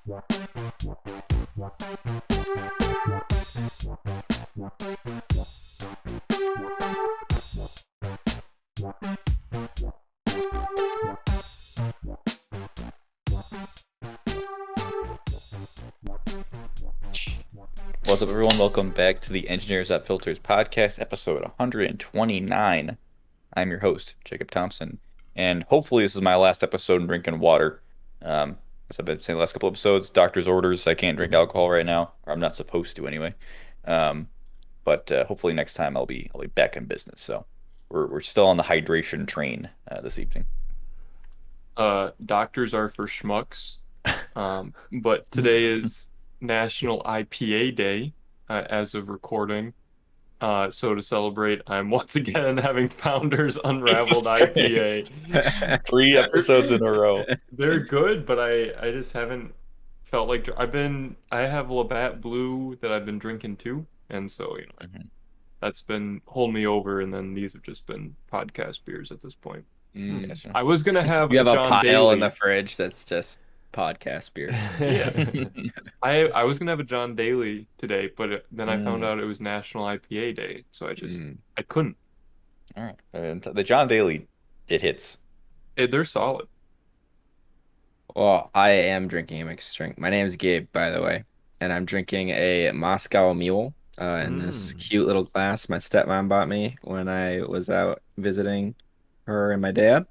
What's up, everyone? Welcome back to the Engineers That Filters podcast, episode 129. I'm your host, Jacob Thompson, and hopefully this is my last episode in drinking water. As I've been saying the last couple episodes, doctor's orders, I can't drink alcohol right now, or I'm not supposed to anyway. But hopefully next time I'll be back in business. So we're still on the hydration train this evening. Doctors are for schmucks. But today is National IPA Day as of recording. So to celebrate, I'm once again having Founders Unraveled IPA. 3 episodes in a row. They're good, but I just haven't felt like I have Labatt Blue that I've been drinking too, and so that's been holding me over, and then these have just been podcast beers at this point. Gotcha. I was gonna have You have John a pile Daly. in the fridge that's just podcast beers. Yeah. I was gonna have a John Daly today, but then I found out it was National IPA Day, so I couldn't. All right. And the John Daly, it hits. They're solid. Well, I am drinking a mixed drink. My name is Gabe, by the way, and I'm drinking a Moscow Mule in this cute little glass my stepmom bought me when I was out visiting her and my dad.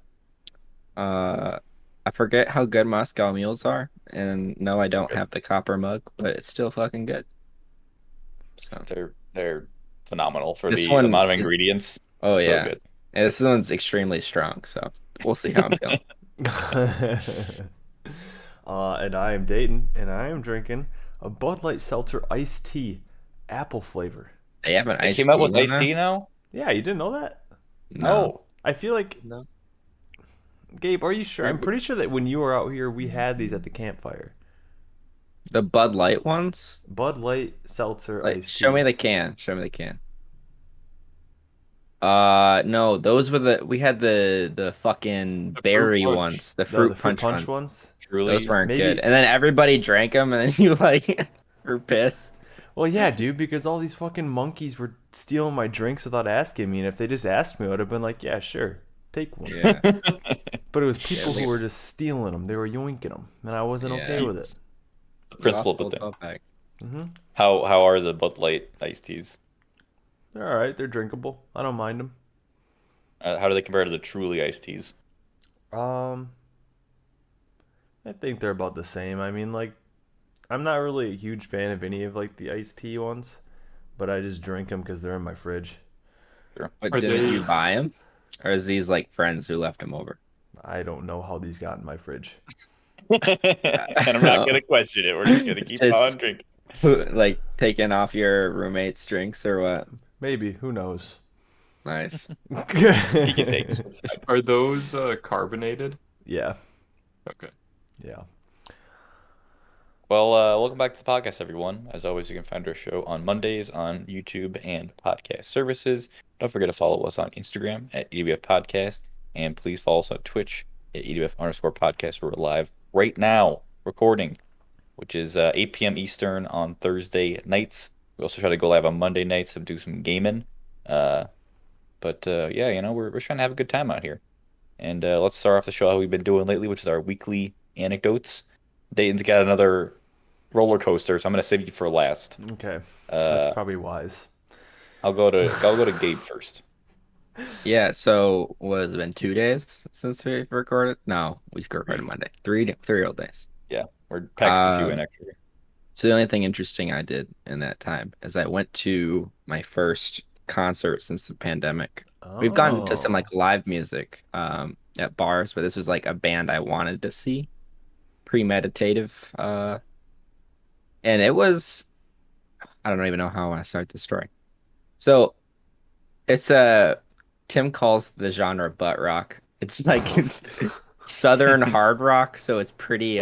I forget how good Moscow Mules are, and no, I don't have the copper mug, but it's still fucking good. So They're phenomenal for This the one amount of is- ingredients. Oh So yeah, good. and this one's extremely strong, so we'll see how I'm feeling. And I am Dayton, and I am drinking a Bud Light Seltzer iced tea, apple flavor. They have an They iced came out tea with one iced now? tea now? Yeah, you didn't know that? No. I feel like... No. Gabe, are you sure? I'm pretty sure that when you were out here, we had these at the campfire. The Bud Light ones? Bud Light Seltzer Like, iced show me the teas. can. Show me the can. No, those were we had the fucking The fruit berry punch. ones, the No, fruit the fruit punch ones. ones? Truly. Those weren't Maybe- good. And then everybody drank them, and then you like were pissed. Well, yeah, dude, because all these fucking monkeys were stealing my drinks without asking me, and if they just asked me, I would have been like, yeah, sure, take one. Yeah. But it was people like- who were just stealing them. They were yoinking them, and I wasn't Yeah. okay with it. The principle of the Lost thing. the 12-pack. Mm-hmm. How are the Bud Light iced teas? They're all right. They're drinkable. I don't mind them. How do they compare to the truly iced teas? I think they're about the same. I mean, like, I'm not really a huge fan of any of like the iced tea ones, but I just drink them because they're in my fridge. But Are didn't they- you buy them? Or is these like friends who left them over? I don't know how these got in my fridge. And I'm not gonna question it. We're just gonna keep Just- on drinking. Like taking off your roommate's drinks or what? Maybe. Who knows? Nice. He can take it. It's fine. Are those carbonated? Yeah. Okay. Yeah. Well, welcome back to the podcast, everyone. As always, you can find our show on Mondays on YouTube and podcast services. Don't forget to follow us on Instagram at ewfpodcast, and please follow us on Twitch at ewf_podcast. We're live right now, recording, which is 8 p.m. Eastern on Thursday nights. We also try to go live on Monday nights and do some gaming. But yeah, we're trying to have a good time out here. And let's start off the show how we've been doing lately, which is our weekly anecdotes. Dayton's got another roller coaster, so I'm gonna save you for last. Okay. That's Uh, probably wise. I'll go to Gabe first. Yeah, so what has it been 2 days since we recorded? No, we recorded Monday. Three old days. Yeah, we're packing a few in extra. So the only thing interesting I did in that time is I went to my first concert since the pandemic. We've gone to some like live music at bars, but this was like a band I wanted to see. Premeditative. And it was, I don't even know how I want to start the story. So it's Tim calls the genre butt rock. It's like southern hard rock, so it's pretty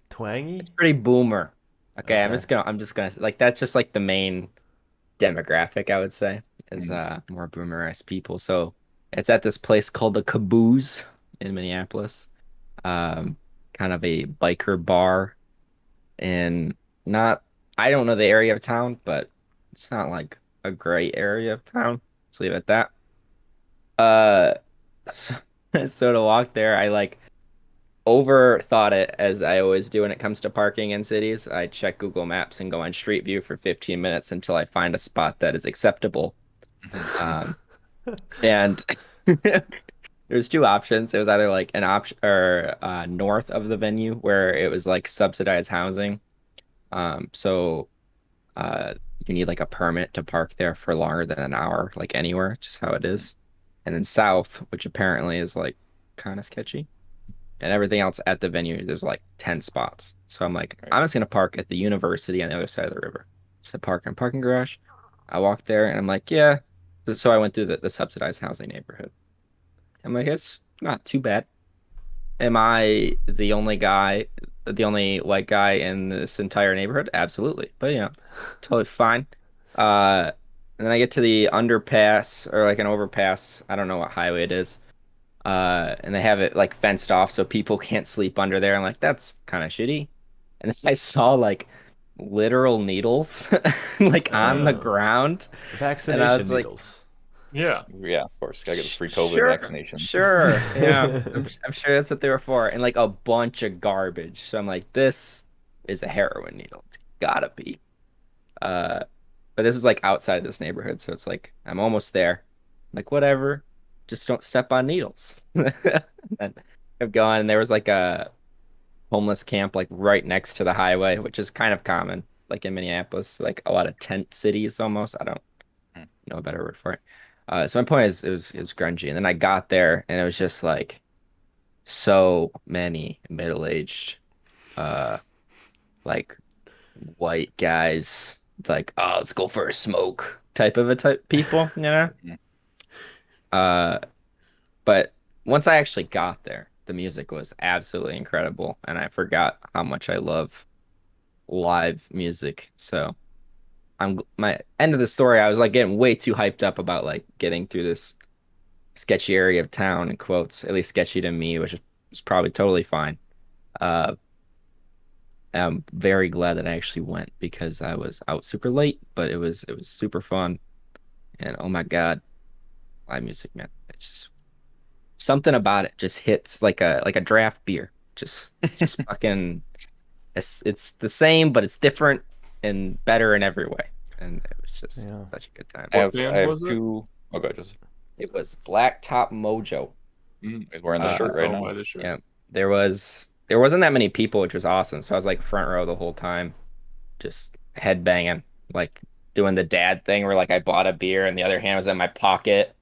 Twangy? it's pretty boomer. Okay, I'm Okay. just gonna like that's just like the main demographic I would say is more boomer-esque people. So it's at this place called the Caboose in Minneapolis. Kind of a biker bar in not, I don't know the area of town, but it's not like a great area of town. Let's leave it at that. Uh, so, so to walk there, I like overthought it as I always do when it comes to parking in cities. I check Google Maps and go on Street View for 15 minutes until I find a spot that is acceptable. Um, and there's two options. It was either like an option or north of the venue where it was like subsidized housing. So uh, you need like a permit to park there for longer than an hour, like anywhere, just how it is. And then south, which apparently is like kind of sketchy. And everything else at the venue, there's like 10 spots. So I'm like, Right. I'm just gonna park at the university on the other side of the river. So park in a parking garage. I walked there and I'm like, yeah. So I went through the subsidized housing neighborhood. I'm like, it's not too bad. Am I the only white guy in this entire neighborhood? Absolutely. But totally fine. And then I get to the underpass or like an overpass. I don't know what highway it is. And they have it like fenced off so people can't sleep under there. I'm like, that's kind of shitty. And then I saw like literal needles like on the Oh. ground. And I Vaccination was like, needles. Yeah. Yeah, of course. Gotta get the free COVID Sure, vaccination. sure. Yeah, I'm sure that's what they were for. And like a bunch of garbage. So I'm like, this is a heroin needle. It's gotta be. Uh, but this is like outside this neighborhood, so it's like I'm almost there. Like whatever, just don't step on needles. And kept going, and there was like a homeless camp like right next to the highway, which is kind of common, like in Minneapolis, like a lot of tent cities almost. I don't Hmm. know a better word for it. So my point is, it was grungy, and then I got there, and it was just like so many middle-aged, uh, like white guys, like, oh, let's go for a smoke type of a type people, you know? Mhm. Uh, but once I actually got there, the music was absolutely incredible, and I forgot how much I love live music. So my end of the story, I was like getting way too hyped up about like getting through this sketchy area of town in quotes, at least sketchy to me, which was probably totally fine. Uh, I'm very glad that I actually went because I was out super late, but it was super fun. And oh my God, live music, man. It's just something about it just hits like a draft beer. Just fucking it's the same, but it's different and better in every way. And it was just Yeah. such a good time. What I band have was it? two. Oh, God, just It was Blacktop Mojo. he's wearing the I shirt can right tell now. by the shirt. Yeah. There wasn't that many people, which was awesome. So I was like front row the whole time, just head banging, like doing the dad thing where like I bought a beer and the other hand was in my pocket.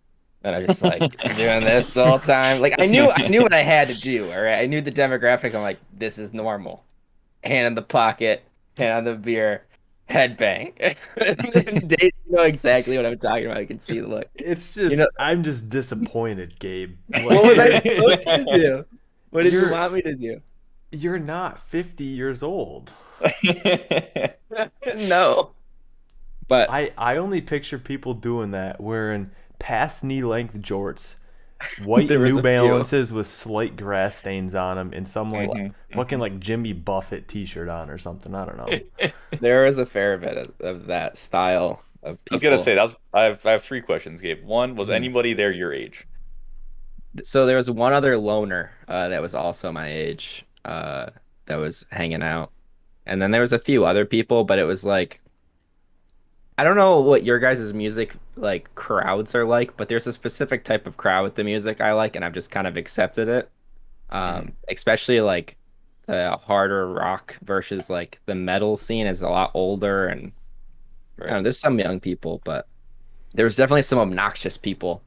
And I was just like doing this the whole time. Like I knew what I had to do. All right. I knew the demographic. I'm like, this is normal. Hand in the pocket, hand on the beer, head bang. Dave, you know exactly what I'm talking about. I can see the look. It's You just know, I'm just disappointed, Gabe. what was I Like supposed to do? What did you you're want me to do? you're not 50 years old. No. But I only picture people doing that wearing past knee length jorts, white there was New a few. Balances with slight grass stains on them, and some like Mhm, fucking mhm. like Jimmy Buffett t-shirt on or something. I don't know. There was a fair bit of that style of I was gonna people. say that's I have three questions, Gabe. One, was Mhm. anybody there your age? So there was one other loner that was also my age that was hanging out. And then there was a few other people, but it was like I don't know what your guys' music like crowds are like, but there's a specific type of crowd with the music I like, and I've just kind of accepted it. Mhm. Especially like the harder rock versus like the metal scene is a lot older, and I don't Right. know, there's some young people, but there was definitely some obnoxious people,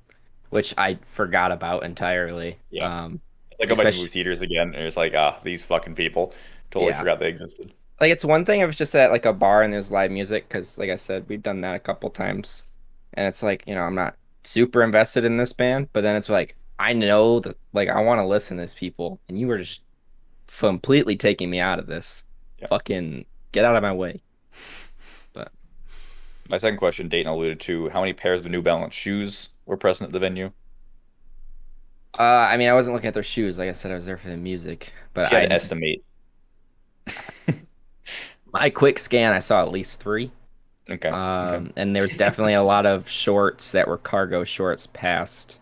which I forgot about entirely. Yeah. It's like go back to movie Especially theaters again, and it's like, these fucking people. Totally yeah. forgot they existed. Like it's one thing if it's just at like a bar and there's live music, because like I said, we've done that a couple times, and it's like I'm not super invested in this band, but then it's like I know that like I want to listen to these people, and you were just completely taking me out of this. Yeah. Fucking get out of my way. But My second question, Dayton alluded to how many pairs of New Balance shoes were present at the venue. I mean, I wasn't looking at their shoes. Like I said, I was there for the music, but If you had to I estimate, My quick scan, I saw at least three. Okay. Okay. And there's definitely a lot of shorts that were cargo shorts past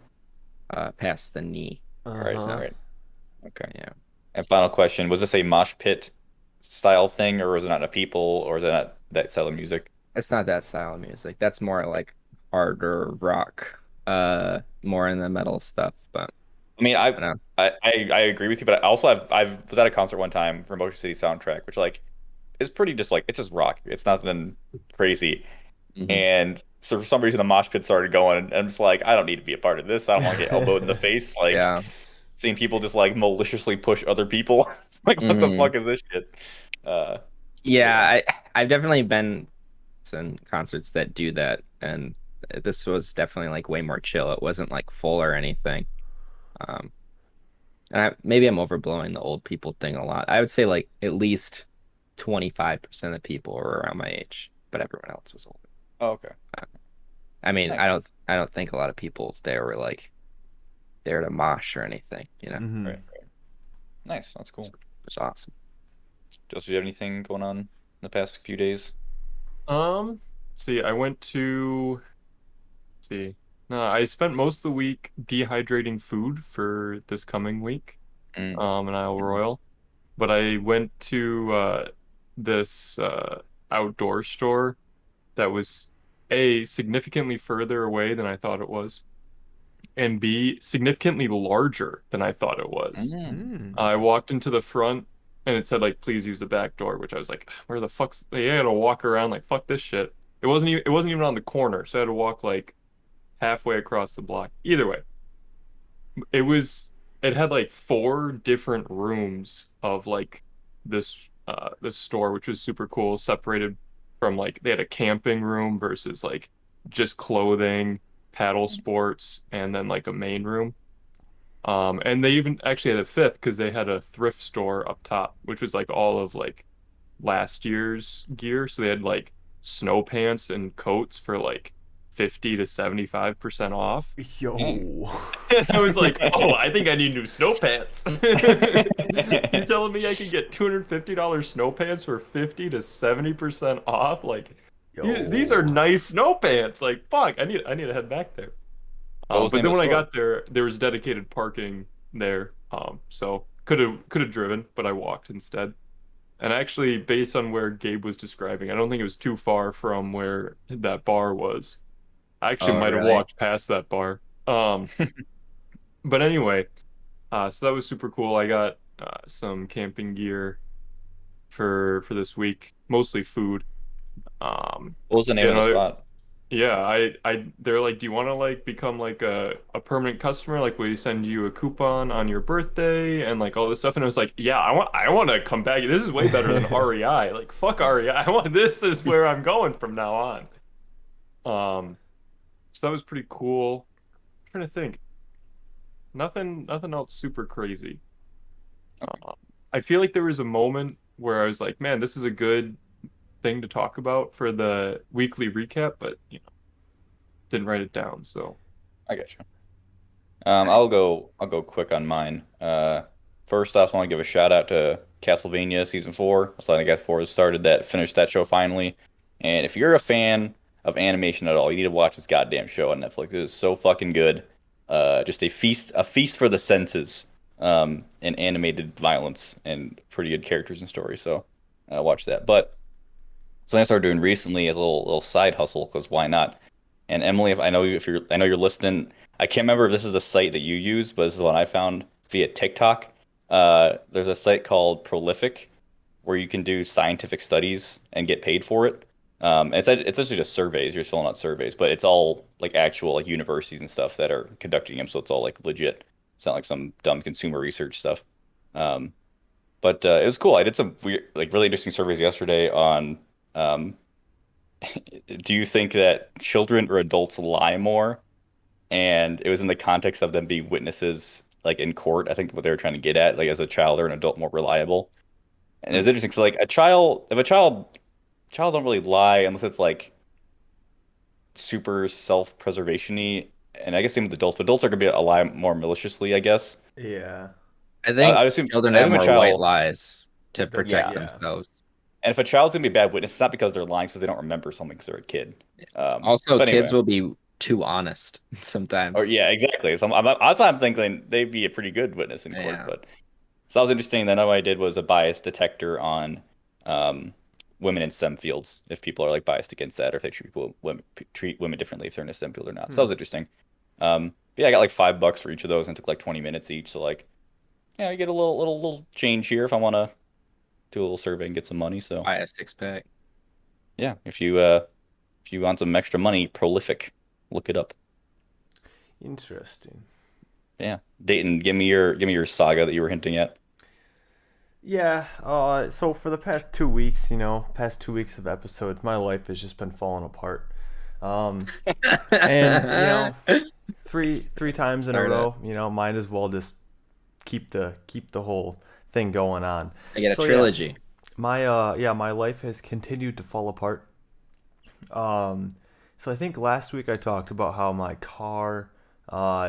the knee. Right. So, Uh-huh. Right. Okay. yeah. And final question: was this a mosh pit style thing, or was it not enough people, or is it not that style of music? It's not that style of music. That's more like harder rock, more in the metal stuff. But I mean, I don't I agree with you, but I also I've was at a concert one time for Motion City Soundtrack, which like is pretty just like it's just rock. It's nothing crazy. know. And so for some reason the mosh pit started going, and I'm just like, I don't need to be a part of this. I don't want to get elbowed in the face. Like Yeah. seeing people just like maliciously push other people. It's like, what the hmm fuck is this shit? Uh, but Yeah, yeah. I've definitely been in concerts that do that, and this was definitely like way more chill. It wasn't like full or anything. Um, and maybe I'm overblowing the old people thing a lot. I would say like at least 25% of people were around my age, but everyone else was older. Oh, okay. I mean, Nice. I don't think a lot of people there were like there to mosh or anything, you know. Hmm. Right. Right. Nice. That's It cool. was awesome. Joseph, do you have anything going on in the past few days? Let's see, I went to let's see. No, I spent most of the week dehydrating food for this coming week, Mm. in Isle Mhm. Royal. But I went to this outdoor store that was A, significantly further away than I thought it was, and B, significantly larger than I thought it was. Mm. Mm. I walked into the front and it said like please use the back door, which I was like, where the fuck's they had to walk around like fuck this shit. It wasn't even on the corner, so I had to walk like halfway across the block. Either way, it was it had like four different rooms of like this store, which was super cool, separated from like they had a camping room versus like just clothing, paddle sports, and then like a main room. And they even actually had a fifth because they had a thrift store up top, which was like all of like last year's gear. So they had like snow pants and coats for like 50 to 75% off. Dang. Yo. And I was like, oh, I think I need new snow pants. You're telling me I can get $250 snow pants for 50 to 70% off? Like these are Yo. nice snow pants. Like, fuck, I need to head back there. What was the But name then of the when I store? got there, there was dedicated parking there. So could have driven, but I walked instead. And actually, based on where Gabe was describing, I don't think it was too far from where that bar was. I actually Oh, might have really? walked past that bar. But anyway, so that was super cool. I got some camping gear for this week, mostly food. What was the name You of the know, spot? yeah, they're like, do you want to like become like a permanent customer? Like, we send you a coupon on your birthday and like all this stuff. And I was like, yeah, I want to come back. This is way better than REI. Like, fuck REI. I want this is where I'm going from now on. Um, so that was pretty cool. I'm trying to think. Nothing else super crazy. Okay. Uh, I feel like there was a moment where I was like, man, this is a good thing to talk about for the weekly recap, but didn't write it down. So, I got you. I'll go quick on mine. First off, I want to give a shout out to Castlevania season four. So I guess four has started that, finished that show finally. And if you're a fan of animation at all, you need to watch this goddamn show on Netflix. It is so fucking good. Just a feast for the senses. And animated violence and pretty good characters and stories. So watch that. But something I started doing recently is a little side hustle because why not? And Emily, if I know you, if you're, I know you're listening. I can't remember if this is the site that you use, but this is one I found via TikTok. There's a site called Prolific where you can do scientific studies and get paid for it. It's actually just surveys. You're filling out surveys, but it's all like actual like universities and stuff that are conducting them, so it's all like legit. It's not like some dumb consumer research stuff. Um, but it was cool. I did some weird, like really interesting surveys yesterday on um, do you think that children or adults lie more? And it was in the context of them being witnesses, like in court. I think what they were trying to get at, like as a child or an adult, more reliable. And it hmm. was interesting because like a child, if a child don't really lie unless it's like super self-preservation-y. And I guess same with adults, but adults are gonna be a lie more maliciously, I guess. Yeah. I I, think I assume children I have assume a more white child, lies to That's protect yeah. yeah. themselves. And if a child's gonna be a bad witness, it's not because they're lying, because they don't remember something because they're a kid. Also, But kids anyway, will be too honest or sometimes. yeah, exactly. So that's why I'm thinking they'd be a pretty good witness in court. Yeah. But so that was interesting. Then what I did was a bias detector on um, women in STEM fields. If people are like biased against that, or if they treat women differently if they're in a STEM field or not. So that was interesting. But yeah, I got like $5 for each of those, and it took like 20 minutes each. So like, yeah, I get a little change here if I want to do a little survey and get some money. So Buy a 6-pack. yeah, if you want some extra money, Prolific, look it up. Interesting. Yeah, Dayton, give me your saga that you were hinting at. Yeah, so for the past 2 weeks, past 2 weeks of episodes, my life has just been falling apart. Um, and three times in a Start it. row, might as well just keep the whole thing going on. I get a So yeah, trilogy. my life has continued to fall apart. So I think last week I talked about how my car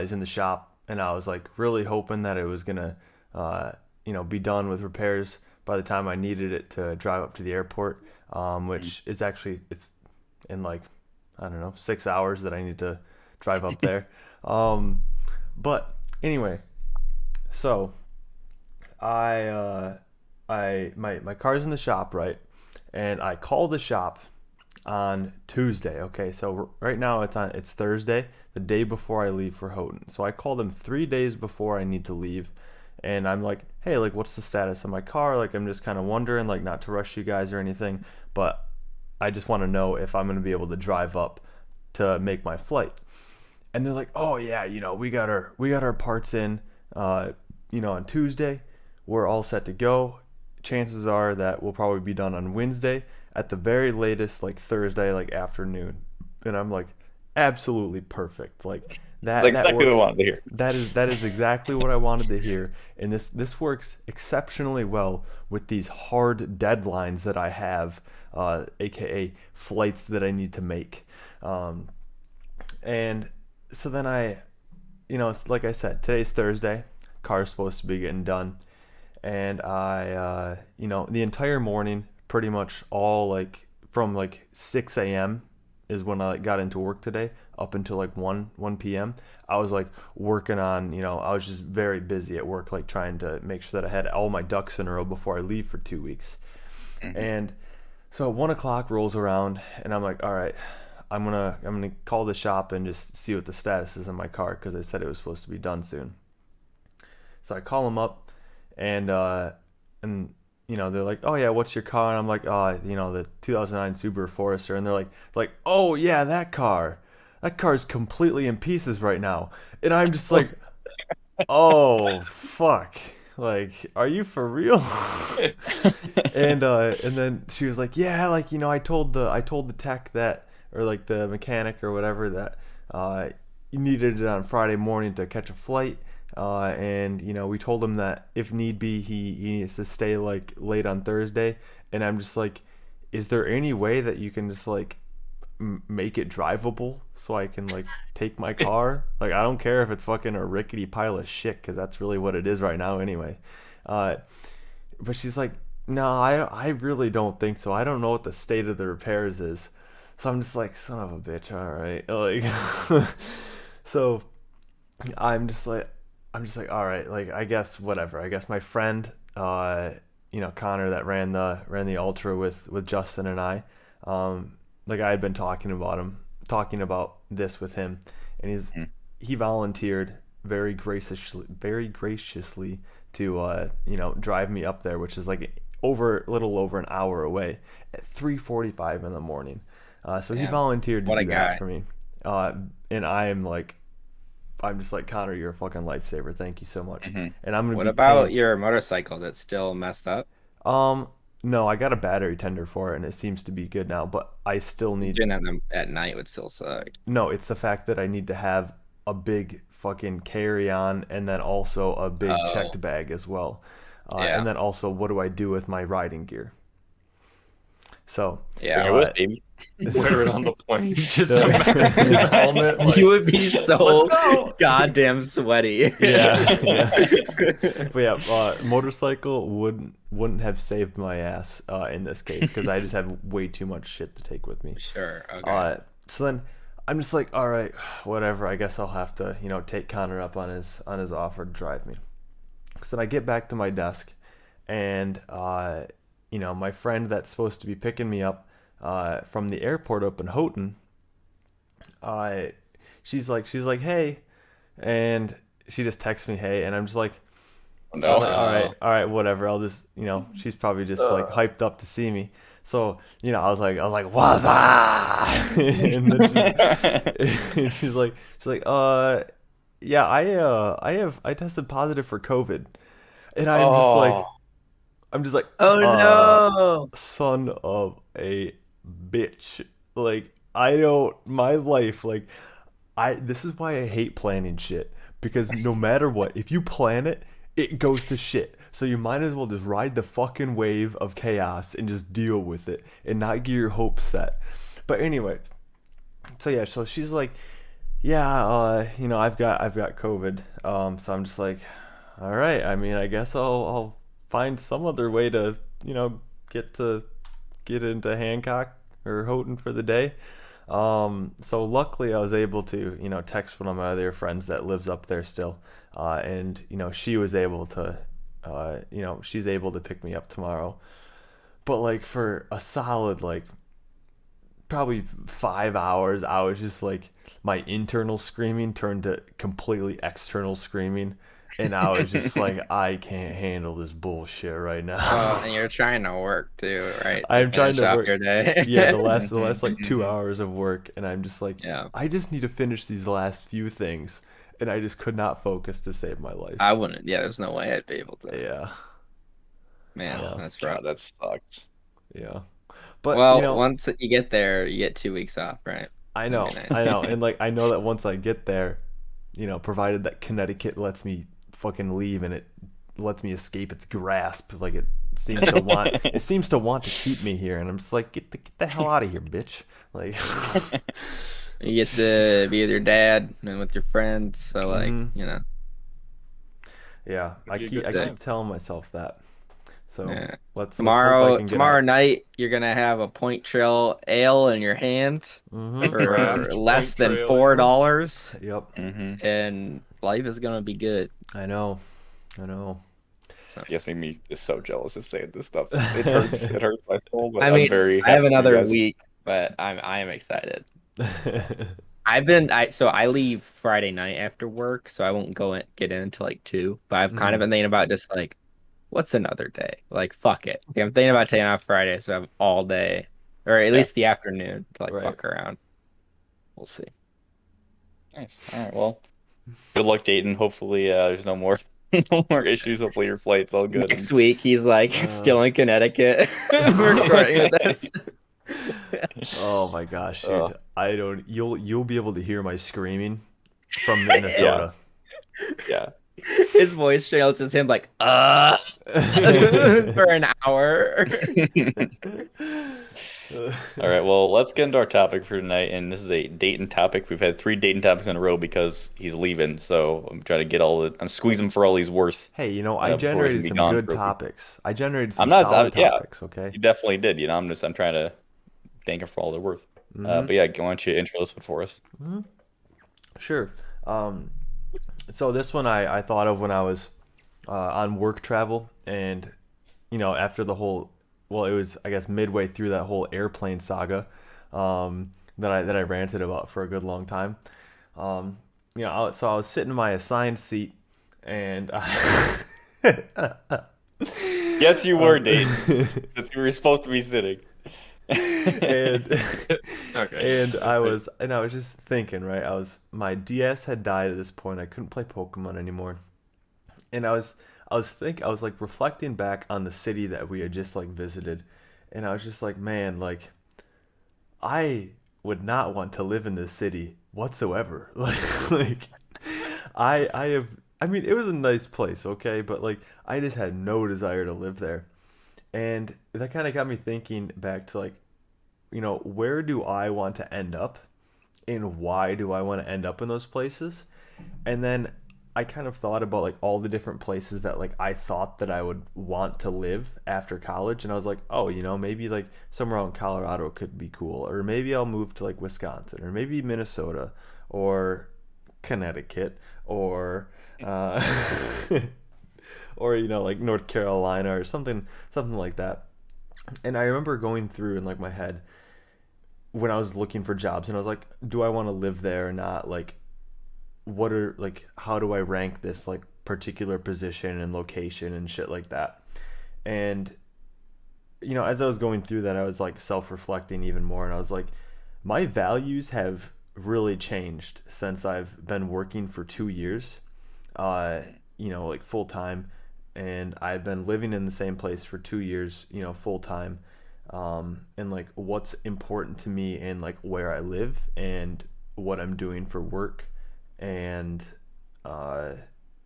is in the shop, and I was like really hoping that it was gonna be done with repairs by the time I needed it to drive up to the airport, which is actually it's in like I don't know 6 hours that I need to drive up there. Um, but anyway, so my car's in the shop, right? And I call the shop on Tuesday. Okay, so right now it's Thursday, the day before I leave for Houghton. So I call them 3 days before I need to leave, and I'm like, hey, like what's the status of my car? Like I'm just kind of wondering, like not to rush you guys or anything, but I just want to know if I'm gonna be able to drive up to make my flight. And they're like, oh yeah, we got our parts in, on Tuesday. We're all set to go. Chances are that we'll probably be done on Wednesday at the very latest, like Thursday, like afternoon. And I'm like, absolutely perfect. Like It's that exactly what I works. wanted to hear. That is exactly what I wanted to hear. And this works exceptionally well with these hard deadlines that I have, aka flights that I need to make. Um, and so then it's like I said, today's Thursday. Car's supposed to be getting done, and the entire morning, pretty much all like from like 6 a.m. is when I like, got into work today, up until like 1 p.m. I was like working on, I was just very busy at work, like trying to make sure that I had all my ducks in a row before I leave for 2 weeks. Hmm. And so 1 o'clock rolls around, and I'm like, all right, I'm gonna call the shop and just see what the status is in my car because they said it was supposed to be done soon. So I call them up, and they're like, oh yeah, what's your car? And I'm like, oh, the 2009 Subaru Forester. And they're like, oh yeah, that car. That car's completely in pieces right now. And I'm just like, oh fuck. Like, are you for real? And then she was like, yeah, like I told the tech that, or like the mechanic or whatever, that you needed it on Friday morning to catch a flight. And we told him that if need be, he needs to stay like late on Thursday. And I'm just like, is there any way that you can just like make it drivable so I can like take my car? Like I don't care if it's fucking a rickety pile of shit, because that's really what it is right now anyway. Uh, but she's like, no, I really don't think so. I don't know what the state of the repairs is. So I'm just like, son of a bitch. All right, like, so I'm just like, all right, like I guess whatever. I guess my friend, Connor, that ran the ultra with Justin and I, like I had been talking about this with him, and Mhm. he volunteered very graciously to drive me up there, which is like a little over an hour away at 3:45 in the morning. So he Damn. volunteered to What a do that guy. for me, and I'm just like, Connor, you're a fucking lifesaver. Thank you so much. Hmm. And I'm gonna What be about paying. your motorcycle that's still messed up? Um, no, I got a battery tender for it, and it seems to be good now. But I still need. Doing that at night would still suck. No, it's the fact that I need to have a big fucking carry on, and then also a big Oh, checked bag as well. And yeah. then also, what do I do with my riding gear? So Bring it with, baby. Wear it on the plane. Just Yeah. a massive helmet. Like, You would be so let's go. goddamn sweaty. yeah. But yeah, motorcycle wouldn't have saved my ass in this case because I just had way too much shit to take with me. Sure. Okay. So then I'm just like, all right, whatever. I guess I'll have to, take Connor up on his offer to drive me. So then I get back to my desk, and my friend that's supposed to be picking me up from the airport up in Houghton, she's like, hey, and she just texts me, hey, and I'm just like, No. all right, whatever. I'll just, she's probably just like hyped up to see me. So, I was like, what's up? And then she's like, yeah, I tested positive for COVID, and I'm just like, Oh no. son of a bitch. Like, my life, like, this is why I hate planning shit, because no matter what, if you plan it, it goes to shit. So you might as well just ride the fucking wave of chaos and just deal with it and not get your hopes set. But anyway, so yeah, so she's like, yeah, I've got COVID. So I'm just like, all right. I mean, I guess I'll find some other way to, get into Hancock or Houghton for the day. So luckily I was able to, text one of my other friends that lives up there still. And, she was able to, she's able to pick me up tomorrow. But like for a solid, like probably 5 hours, I was just like, my internal screaming turned to completely external screaming. And I was just like, I can't handle this bullshit right now. And you're trying to work too, right? I'm trying to work your day. Yeah, the last like 2 hours of work, and I'm just like, Yeah. I just need to finish these last few things, and I just could not focus to save my life. I wouldn't. Yeah, there's no way I'd be able to. Yeah, Man, Yeah. that's rough. God, that sucks. yeah. But Well, once you get there, you get 2 weeks off, right? I know, That'd be nice. I know, and like I know that once I get there, provided that Connecticut lets me fucking leave and it lets me escape its grasp, like it seems to want to keep me here, and I'm just like, get the hell out of here, bitch. Like, You get to be with your dad and with your friends, so like, Mhm. Yeah, I It'd be a keep good time. telling myself that. So Yeah. let's hope I can get Tomorrow out. night, you're gonna have a Point Trail ale in your hand Mhm. for Draft less Point than Trail $4, Yep, Mm-hmm. and life is gonna be good. I know. Yes, make me is so jealous of saying this stuff. It hurts. It hurts my soul, but I I'm mean, very I have happy for you another guys. week, but I am excited. So I leave Friday night after work, so I won't get in until like 2. But I've kind of been thinking about just like, what's another day? Like, fuck it. Okay, I'm thinking about taking off Friday, so I have all day, or at Yeah. least the afternoon to like Right. fuck around. We'll see. Nice. All right. Well, good luck dating. Hopefully, there's no more no more issues. Hopefully, your flight's all good. Next week, he's like still in Connecticut. We're recording with this. Oh my gosh, dude! Oh. You'll be able to hear my screaming from Minnesota. Yeah. His voice trail is just him like for an hour. All right. Well, let's get into our topic for tonight, and this is a Dayton topic. We've had 3 Dayton topics in a row because he's leaving, so I'm trying to get I'm squeezing for all he's worth. Hey, before I he's generated gonna be some gone good for a week. topics. I generated some I'm not. solid Yeah, topics. Okay. you definitely did. I'm trying to thank him for all they're worth. But yeah, why don't you intro this one for us? Sure. So this one I thought of when I was on work travel, and after the whole, well, it was, I guess, midway through that whole airplane saga that I ranted about for a good long time. So I was sitting in my assigned seat, and Yes, you were Dayton, since you were supposed to be sitting. and Okay. and I was just thinking, right? My DS had died at this point. I couldn't play Pokemon anymore, and I was like reflecting back on the city that we had just like visited, and I was just like, man, like I would not want to live in this city whatsoever. Like I mean, it was a nice place, okay, but like I just had no desire to live there. And that kind of got me thinking back to like, where do I want to end up and why do I want to end up in those places? And then I kind of thought about like all the different places that like I thought that I would want to live after college, and I was like, oh, maybe like somewhere out in Colorado could be cool, or maybe I'll move to like Wisconsin, or maybe Minnesota, or Connecticut, or uh, or like North Carolina or something like that. And I remember going through in like my head when I was looking for jobs, and I was like, do I want to live there or not? Like, what are like how do I rank this like particular position and location and shit like that? And as I was going through that, I was like self-reflecting even more, and I was like, my values have really changed since I've been working for 2 years, like full time, and I've been living in the same place for 2 years, full time, and like what's important to me and like where I live and what I'm doing for work, and uh,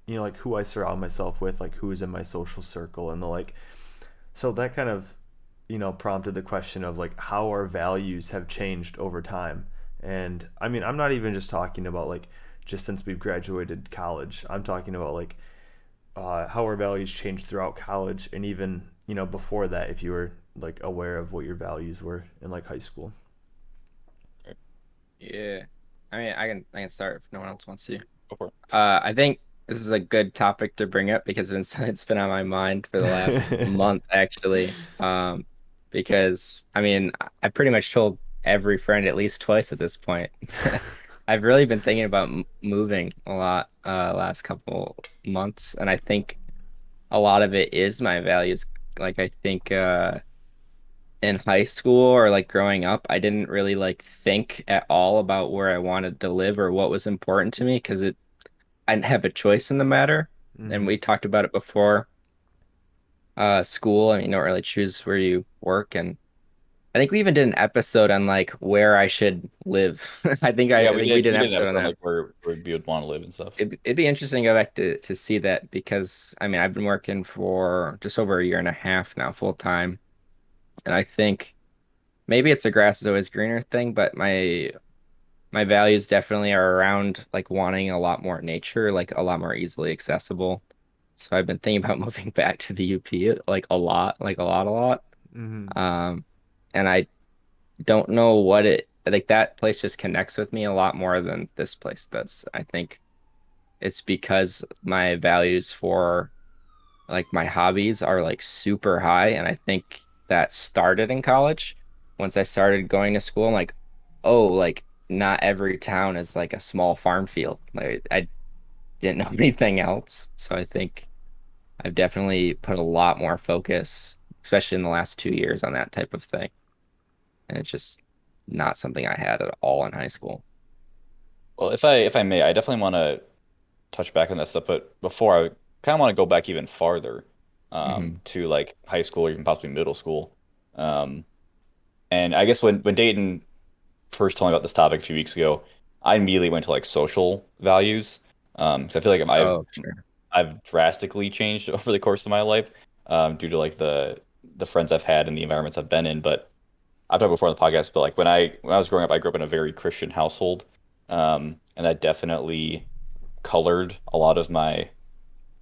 like who I surround myself with, like who's in my social circle, and the like. So that kind of prompted the question of like how our values have changed over time. And I mean, I'm not even just talking about like just since we've graduated college. I'm talking about like how our values changed throughout college, and even before that, if you were like aware of what your values were in like high school. Yeah. I mean, I can start if no one else wants to. Go for it. I think this is a good topic to bring up because it's been on my mind for the last month actually. Because I mean, I pretty much told every friend at least twice at this point. I've really been thinking about moving a lot last couple months, and I think a lot of it is my values. Like I think in high school or like growing up, I didn't really like think at all about where I wanted to live or what was important to me because I didn't have a choice in the matter. And Mm-hmm. we talked about it before. School, I mean, you don't really choose where you work, and I think we even did an episode on like where I should live. Yeah, I think we did we an did an episode on episode on that. like where you would want to live and stuff. It'd be interesting to go back to see that because I mean I've been working for just over a year and a half now full time, and I think maybe it's a grass is always greener thing, but my values definitely are around like wanting a lot more nature, like a lot more easily accessible. So I've been thinking about moving back to the UP like a lot, a lot. Mm-hmm. Um, and I don't know what it like that place just connects with me a lot more than this place does. I think it's because my values for like my hobbies are like super high, and I think that started in college. Once I started going to school, I'm like, oh, like not every town is like a small farm field. Like I didn't know anything else. So I think I've definitely put a lot more focus, especially in the last 2 years, on that type of thing. And it's just not something I had at all in high school. Well, if I may, I definitely want to touch back on that stuff, but before I kind of want to go back even farther, Hmm. to like high school or even possibly middle school. Um, and I guess when Dayton first told me about this topic a few weeks ago, I immediately went to like social values. So I feel like Oh, sure. I've drastically changed over the course of my life, due to like the friends I've had and the environments I've been in. But I've talked before on the podcast, but like when I was growing up, I grew up in a very Christian household, and that definitely colored a lot of my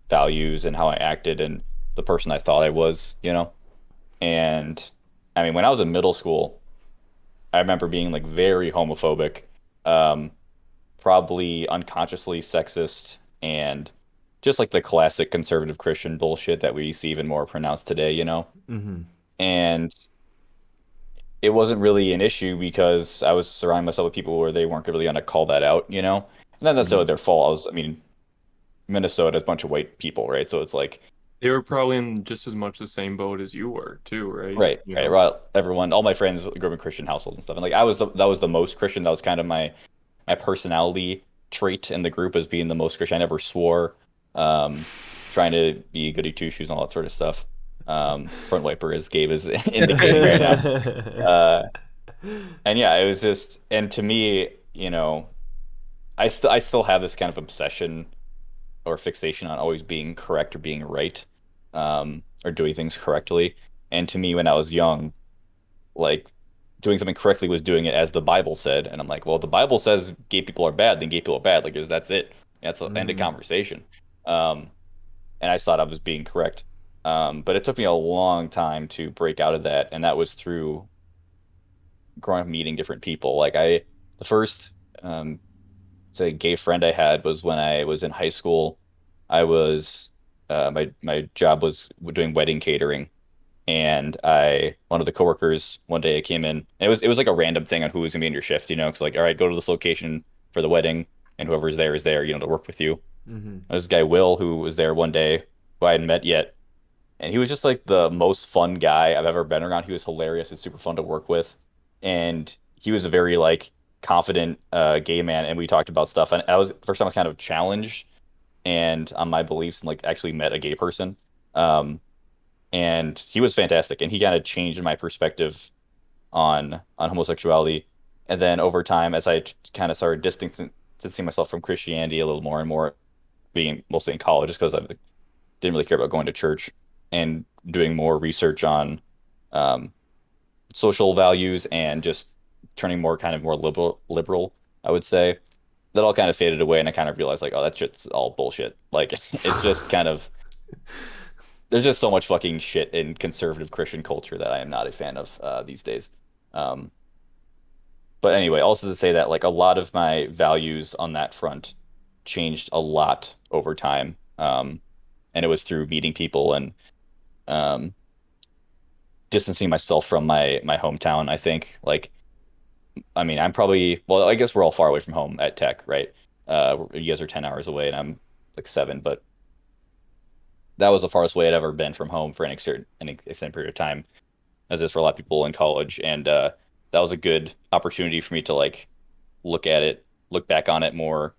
values and how I acted and the person I thought I was. And I mean, when I was in middle school, I remember being like very homophobic, um, probably unconsciously sexist, and just like the classic conservative Christian bullshit that we see even more pronounced today. Mm-hmm. And it wasn't really an issue because I was surrounding myself with people where they weren't really gonna call that out. And not necessarily Mhm. their fault. I mean, Minnesota is a bunch of white people, right? So it's like, They were probably in just as much the same boat as you were too, right? right, right, right. Everyone, all my friends grew up in Christian households and stuff. And like that was the most Christian. That was kind of my personality trait in the group as being the most Christian. I never swore, um, trying to be goody two shoes and all that sort of stuff. Front wiper, as Gabe is indicating right now. Uh, and yeah, it was just, and to me, I still have this kind of obsession or fixation on always being correct or being right, or doing things correctly. And to me, when I was young, like doing something correctly was doing it as the Bible said. And I'm like, well, if the Bible says gay people are bad, then gay people are bad. Like, that's it. That's the end of Mm-hmm. conversation. Um, and I thought I was being correct. But it took me a long time to break out of that, and that was through growing up meeting different people. The first um, say gay friend I had was when I was in high school. I was my job was doing wedding catering, and I one of the coworkers one day came in. And it was like a random thing on who was gonna be in your shift, you know. It's like, all right, go to this location for the wedding, and whoever's there is there, you know, to work with you. Mm-hmm. This guy Will, who was there one day, who I hadn't met yet, and he was just like the most fun guy I've ever been around. He was hilarious and super fun to work with, and he was a very like confident gay man. And we talked about stuff, and I was first time I was kind of challenged and on my beliefs and like actually met a gay person. Um, and he was fantastic, and he kind of changed my perspective on homosexuality. And then over time, as I kind of started distancing myself from Christianity a little more and more, being mostly in college, just because I didn't really care about going to church and doing more research on um, social values and just turning more liberal, I would say. That all kind of faded away, and I kind of realized like, oh, that shit's all bullshit. Like, it's just kind of there's just so much fucking shit in conservative Christian culture that I am not a fan of these days. Um, but anyway, also to say that like a lot of my values on that front changed a lot over time. And it was through meeting people and um, distancing myself from my hometown. I think like I mean I'm probably well I guess we're all far away from home at Tech, right? You guys are 10 hours away and I'm like 7, but that was the farthest way I'd ever been from home for an extended period of time, as is for a lot of people in college. And that was a good opportunity for me to like look back on it more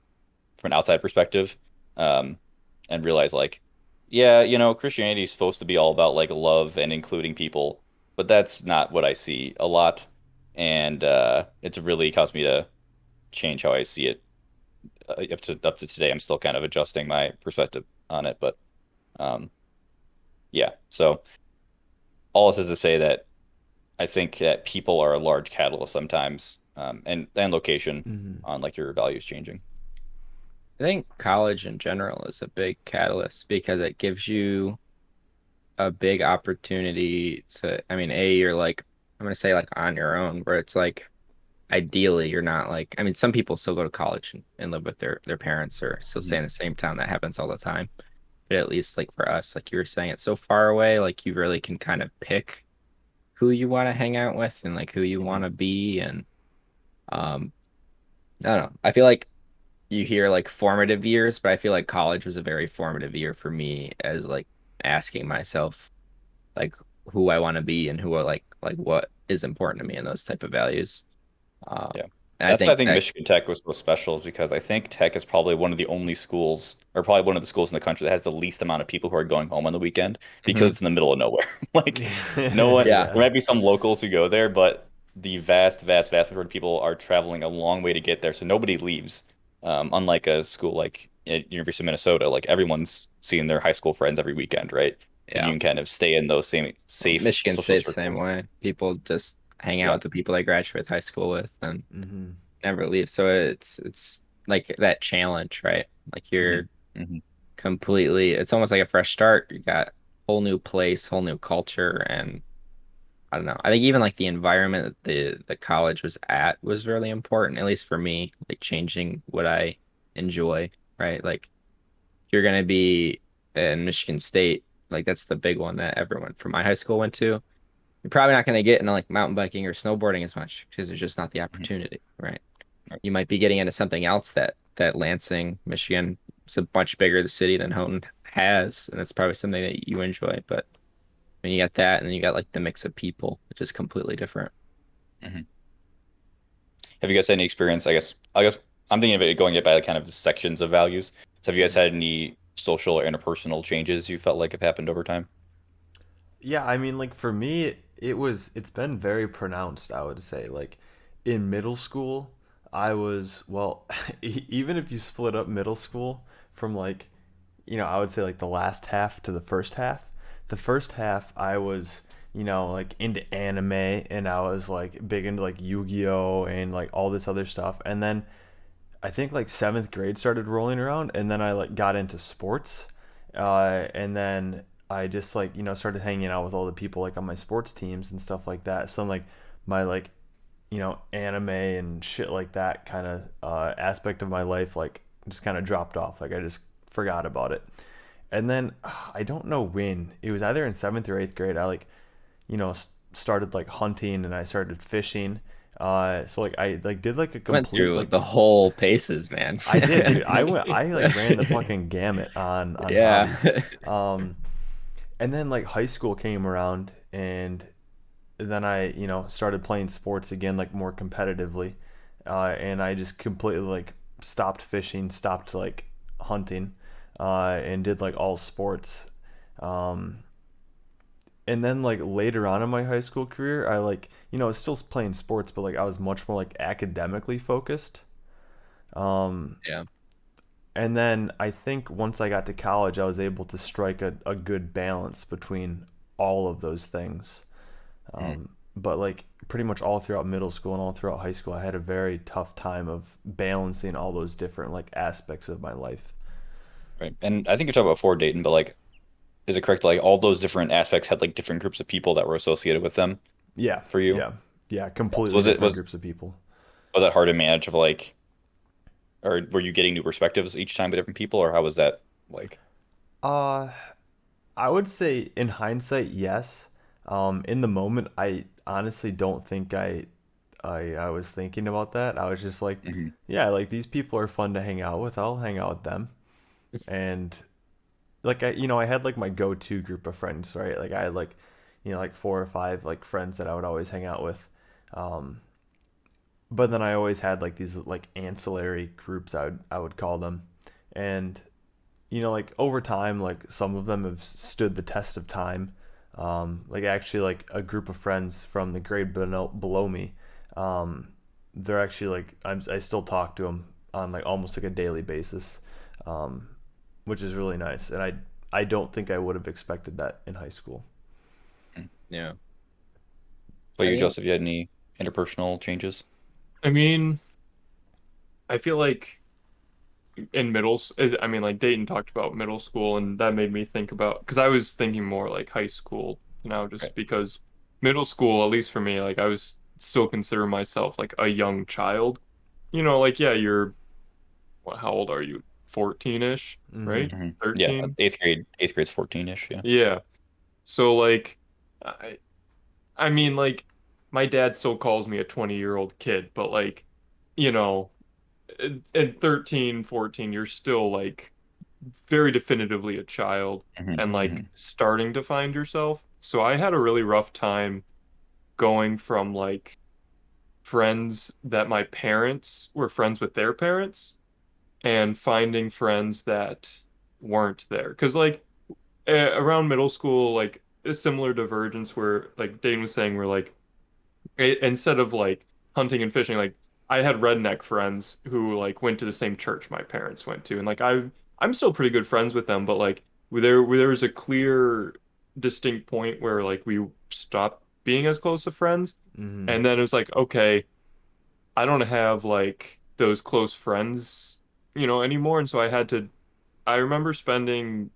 from an outside perspective, um, and realize like, yeah, you know, Christianity is supposed to be all about like love and including people, but that's not what I see a lot, and it's really caused me to change how I see it up to today. I'm still kind of adjusting my perspective on it, but um, yeah. So all this is to say that I think that people are a large catalyst sometimes, and location Mm-hmm. on like your values changing. I think college in general is a big catalyst because it gives you a big opportunity to, I mean, you're like, I'm gonna say like on your own, where it's like ideally you're not like, I mean, some people still go to college and live with their parents or still stay in the same town. That happens all the time. But at least like for us, like you were saying, it's so far away, like you really can kind of pick who you want to hang out with and like who you Mhm. want to be. And um, I don't know. I feel like you hear like formative years, but I feel like college was a very formative year for me as like asking myself like who I want to be and who are like what is important to me and those type of values. Um, Yeah. and I That's why I think think that Michigan Tech was so special is because I think Tech is probably one of the only schools, or probably one of the schools in the country that has the least amount of people who are going home on the weekend because Mhm. it's in the middle of nowhere. Like, no one, Yeah, there Yeah. might be some locals who go there, but the vast majority of people are traveling a long way to get there, so nobody leaves. Unlike a school like at University of Minnesota, like everyone's seeing their high school friends every weekend, right? And you yeah. can kind of stay in those same Well, safe Michigan social State's the same circles. way. People just hang out Yeah. with the people they graduate high school with and Mm-hmm. never leave. So it's like that challenge, right? Like hmm you're hmm completely, it's almost like a fresh start. You got whole new place, whole new culture, and I don't know. I think even like the environment that the college was at was really important, at least for me, like changing what I enjoy, right? Like if you're gonna be in Michigan State, like that's the big one that everyone from my high school went to. You're probably not gonna get into like mountain biking or snowboarding as much because there's just not the opportunity, right? You might be getting into something else that Lansing, Michigan, is a much bigger the city than Houghton has, and it's probably something that you enjoy. But when you got that, and then you got like the mix of people, which is completely different. hmm Have you guys had any experience? I guess I'm thinking of it going it by kind of sections of values. So have you guys had any social or interpersonal changes you felt like have happened over time? Yeah, I mean, like for me, it's been very pronounced, I would say. Like in middle school, I was, well, even if you split up middle school from like, I would say like the last half to the first half I was like into anime, and I was like big into like Yu-Gi-Oh and like all this other stuff. And then I think like seventh grade started rolling around, and then I like got into sports, and then I just like started hanging out with all the people like on my sports teams and stuff like that. So like my like anime and shit like that kind of aspect of my life like just kind of dropped off. Like I just forgot about it. And then I don't know when it was, either in seventh or eighth grade. I like started like hunting, and I started fishing. So like I like did like a Went complete through like the whole paces, man. I did, dude. I like ran the fucking gamut on Yeah. hobbies. Um, and then like high school came around, and then I started playing sports again, like more competitively. And I just completely like stopped fishing, stopped like hunting, and did like all sports. Um, and then like later on in my high school career, I like was still playing sports, but like I was much more like academically focused. Um, Yeah. and then I think once I got to college, I was able to strike a good balance between all of those things. Mm. But like pretty much all throughout middle school and all throughout high school, I had a very tough time of balancing all those different like aspects of my life. Right. And I think you're talking about for Dayton, but like, is it correct? Like all those different aspects had like different groups of people that were associated with them Yeah, for you. yeah, yeah. So Completely was it different was groups of people. was that hard to manage of like, or were you getting new perspectives each time with different people, or how was that like? Uh, I would say in hindsight, yes. In the moment, I honestly don't think I was thinking about that. I was just like, Mhm. yeah, like these people are fun to hang out with. I'll hang out with them. And like I had like my go-to group of friends, right? Like I had like like four or five like friends that I would always hang out with. Um, but then I always had like these like ancillary groups, I would call them. And like over time, like some of them have stood the test of time. Like actually, like a group of friends from the grade below me, um, they're actually like I still talk to them on like almost like a daily basis, um, which is really nice. And I don't think I would have expected that in high school. Yeah. But I you, think Joseph, you had any interpersonal changes? I mean, I feel like I mean, like Dayton talked about middle school, and that made me think about, because I was thinking more like high school, Right. just because middle school, at least for me, like I was still consider myself like a young child. Like yeah, how old are you? 14-ish, Mm-hmm. right? Yeah, 13? eighth grade's 14-ish. Yeah. Yeah. So like I I mean like my dad still calls me a 20-year-old kid, but like, you know, at 13, 14, you're still like very definitively a child hmm and like hmm starting to find yourself. So I had a really rough time going from like friends that my parents were friends with their parents and finding friends that weren't there. Because like around middle school, like a similar divergence where like Dane was saying, where like instead of like hunting and fishing, like I had redneck friends who like went to the same church my parents went to, and like I'm still pretty good friends with them, but like where there was a clear, distinct point where like we stopped being as close of friends, Mm-hmm. and then it was like, okay, I don't have like those close friends, anymore, and so I had to. I remember spending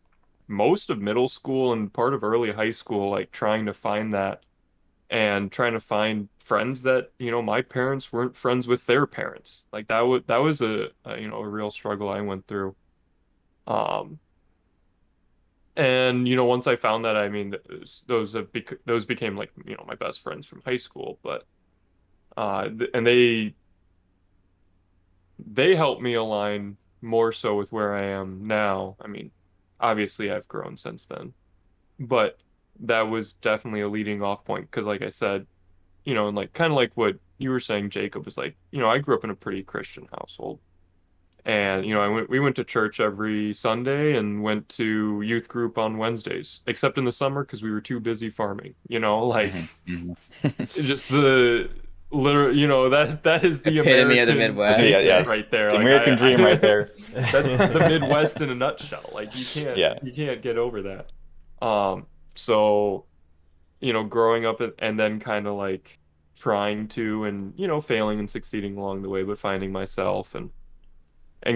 most of middle school and part of early high school like trying to find that and trying to find friends that my parents weren't friends with their parents. Like that was a real struggle I went through. um and once I found that, I mean, those became like my best friends from high school. But and they helped me align more so with where I am now. I mean, obviously I've grown since then, but that was definitely a leading off point, because like I said, and like kind of like what you were saying, Jacob, was like, I grew up in a pretty Christian household. And, we went to church every Sunday and went to youth group on Wednesdays, except in the summer because we were too busy farming, like hmm hmm just the literal, that is the Epitome of the American Yeah, Midwest. yeah. statement right there. The Like American dream right there. that's the Midwest in a nutshell. Like you can't Yeah. you can't get over that. So growing up and then kind of like trying to and failing and succeeding along the way, but finding myself and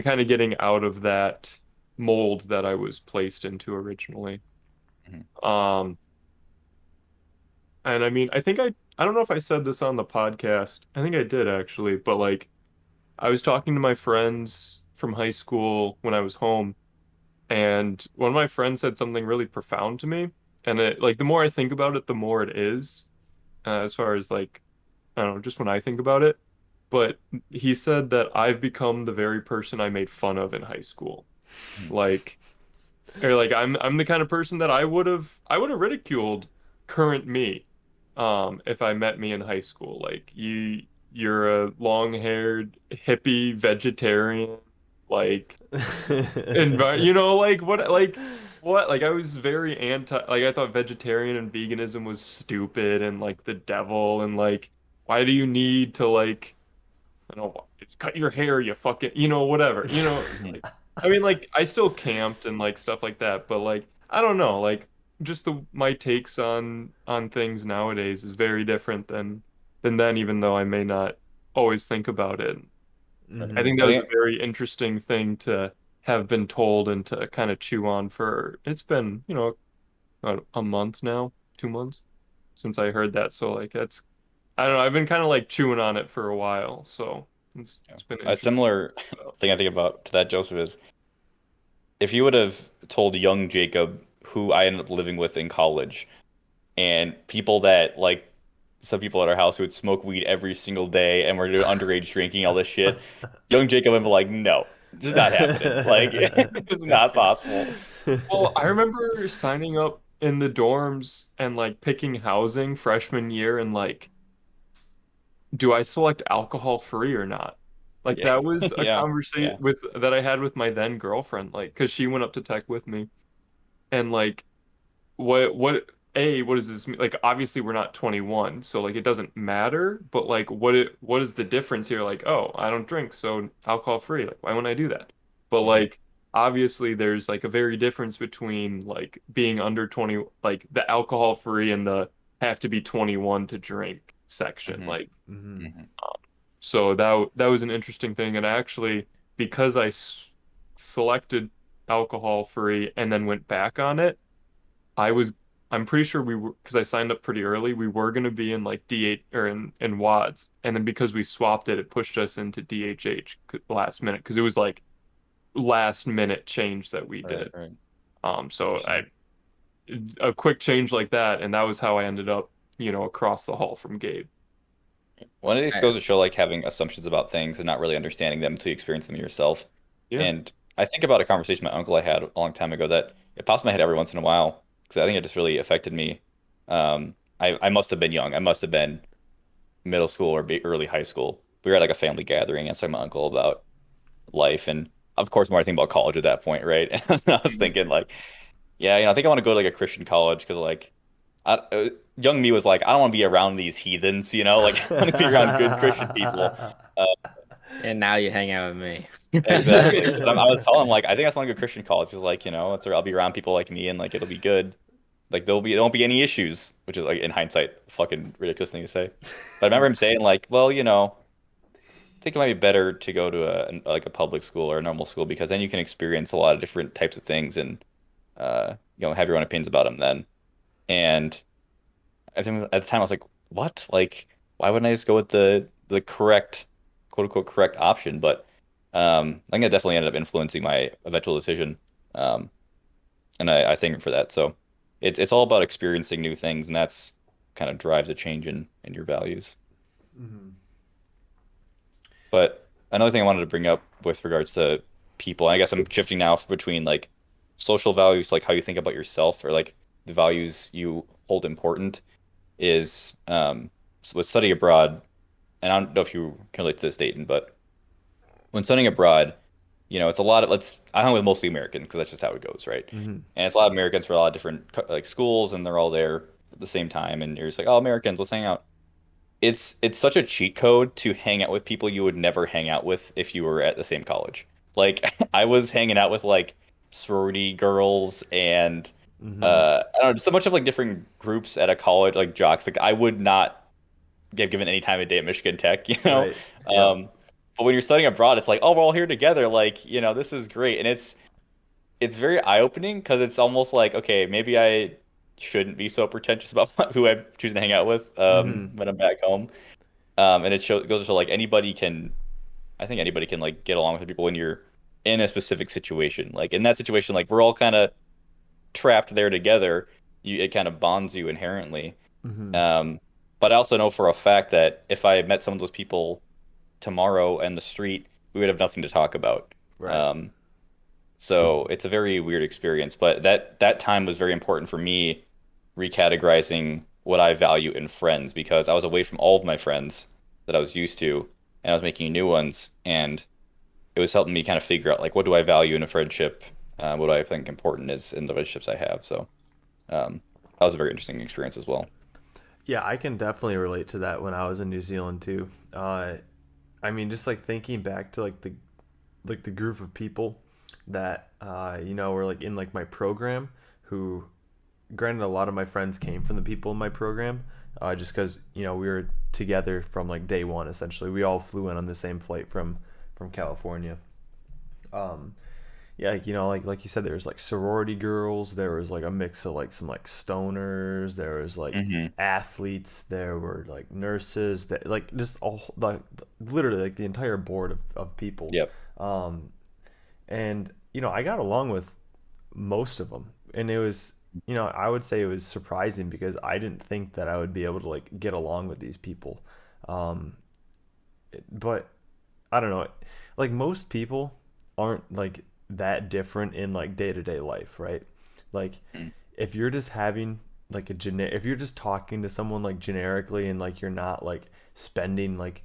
kind of getting out of that mold that I was placed into originally. Mhm. And I mean, I don't know if I said this on the podcast. I think I did actually, but like I was talking to my friends from high school when I was home, and one of my friends said something really profound to me. And it like the more I think about it, the more it is, as far as like I don't know, just when I think about it. But he said that I've become the very person I made fun of in high school. Mhm. Like or like I'm the kind of person that I would have ridiculed current me if I met me in high school. Like you're a long-haired hippie vegetarian like like what like I was very anti like I thought vegetarian and veganism was stupid and like the devil and like why do you need to like I don't know, cut your hair, you fucking, whatever. Mhm. Like, I mean, like, I still camped and like stuff like that, but like, I don't know, like, just my takes on things nowadays is very different than then, even though I may not always think about it. I Mhm. think that I was a think very interesting thing to have been told and to kind of chew on for. It's been, a month now, 2 months since I heard that. So like, I don't know. I've been kind of like chewing on it for a while, so yeah. it's been A interesting. similar thing I think about to that, Joseph, is if you would have told young Jacob, who I ended up living with in college, and people that like some people at our house who would smoke weed every single day and were doing underage drinking, all this shit, young Jacob would be like, no, this is not happening. Like, this is not possible. Well, I remember signing up in the dorms and like picking housing freshman year and like, do I select alcohol free or not? Like Yeah, that was a yeah, conversation yeah. with that I had with my then girlfriend, like, because she went up to tech with me and like what does this mean? Like obviously we're not 21, so like it doesn't matter, but like what is the difference here? Like, oh, I don't drink, so alcohol free. Like why wouldn't I do that? But Mhm, like obviously there's like a very difference between like being under 20, like the alcohol free and the have to be 21 to drink section. mhm, Like Mhm. mhm, so that was an interesting thing, and actually because I selected alcohol free and then went back on it. I was I'm pretty sure we were because I signed up pretty early. We were going to be in like D8 or in WADs, and then because we swapped it, it pushed us into DHH last minute because it was like last minute change that we right, did. right. So I Interesting. a quick change like that, and that was how I ended up, across the hall from Gabe. Well, it just I, goes to show like having assumptions about things and not really understanding them until you experience them yourself. Yeah. And I think about a conversation my uncle I had a long time ago that it pops in my head every once in a while because I think it just really affected me. I must have been young. I must have been middle school or early high school. We were at like a family gathering and I was talking to my uncle about life and of course more I think about college at that point, right? And I was Mhm. thinking like, yeah, I think I want to go to like a Christian college because like young me was like, I don't want to be around these heathens, like I want to be around good Christian people. Uh, and now you hang out with me. exactly. But I was telling him like, I think that's one good Christian college is like, I'll be around people like me and like it'll be good. Like there won't be any issues, which is like in hindsight, a fucking ridiculous thing to say. But I remember him saying like, well, I think it might be better to go to like a public school or a normal school because then you can experience a lot of different types of things and have your own opinions about them then. And I think at the time I was like, what? Like, why wouldn't I just go with the correct, quote unquote, correct option? But I think that definitely ended up influencing my eventual decision. Um, and I thank him for that. So it's all about experiencing new things, and that's kind of drives a change in your values. Mhm. But another thing I wanted to bring up with regards to people, and I guess I'm shifting now between like social values, like how you think about yourself, or like the values you hold important, is with study abroad. And I don't know if you can relate to this, Dayton, but when studying abroad, it's a lot of let's. I hung with mostly Americans because that's just how it goes, right? Mhm. And it's a lot of Americans for a lot of different like schools, and they're all there at the same time, and you're just like, oh, Americans, let's hang out. It's such a cheat code to hang out with people you would never hang out with if you were at the same college. Like I was hanging out with like sorority girls and I don't know, so much of like different groups at a college, like jocks. Like I would not get given any time of day at Michigan Tech, you know. Right. Yep. But when you're studying abroad, it's like, oh, we're all here together. Like, this is great, and it's very eye-opening because it's almost like, okay, maybe I shouldn't be so pretentious about who I'm choosing to hang out with Hmm. when I'm back home. And goes to show like I think anybody can like get along with people when you're in a specific situation. Like in that situation, like we're all kind of trapped there together. It kind of bonds you inherently. Hmm. Um, but I also know for a fact that if I met some of those people tomorrow in the street, we would have nothing to talk about. Right. Um, so it's a very weird experience, but that time was very important for me recategorizing what I value in friends because I was away from all of my friends that I was used to, and I was making new ones, and it was helping me kind of figure out like what do I value in a friendship, what do I think important is in the relationships I have. So that was a very interesting experience as well. Yeah, I can definitely relate to that when I was in New Zealand too. I mean, just like thinking back to like the group of people that were like in like my program, who, granted, a lot of my friends came from the people in my program, just because we were together from like day one. Essentially, we all flew in on the same flight from California. Um, yeah, like you said, there was like sorority girls. There was like a mix of like some like stoners. There was like Hmm. athletes. There were like nurses. That like just all like literally like the entire board of people. Yep. Um, and I got along with most of them, and it was I would say it was surprising because I didn't think that I would be able to like get along with these people. Um, but I don't know, like most people aren't like that different in like day-to-day life, right? Like Mm. if you're just having like if you're just talking to someone like generically, and like you're not like spending like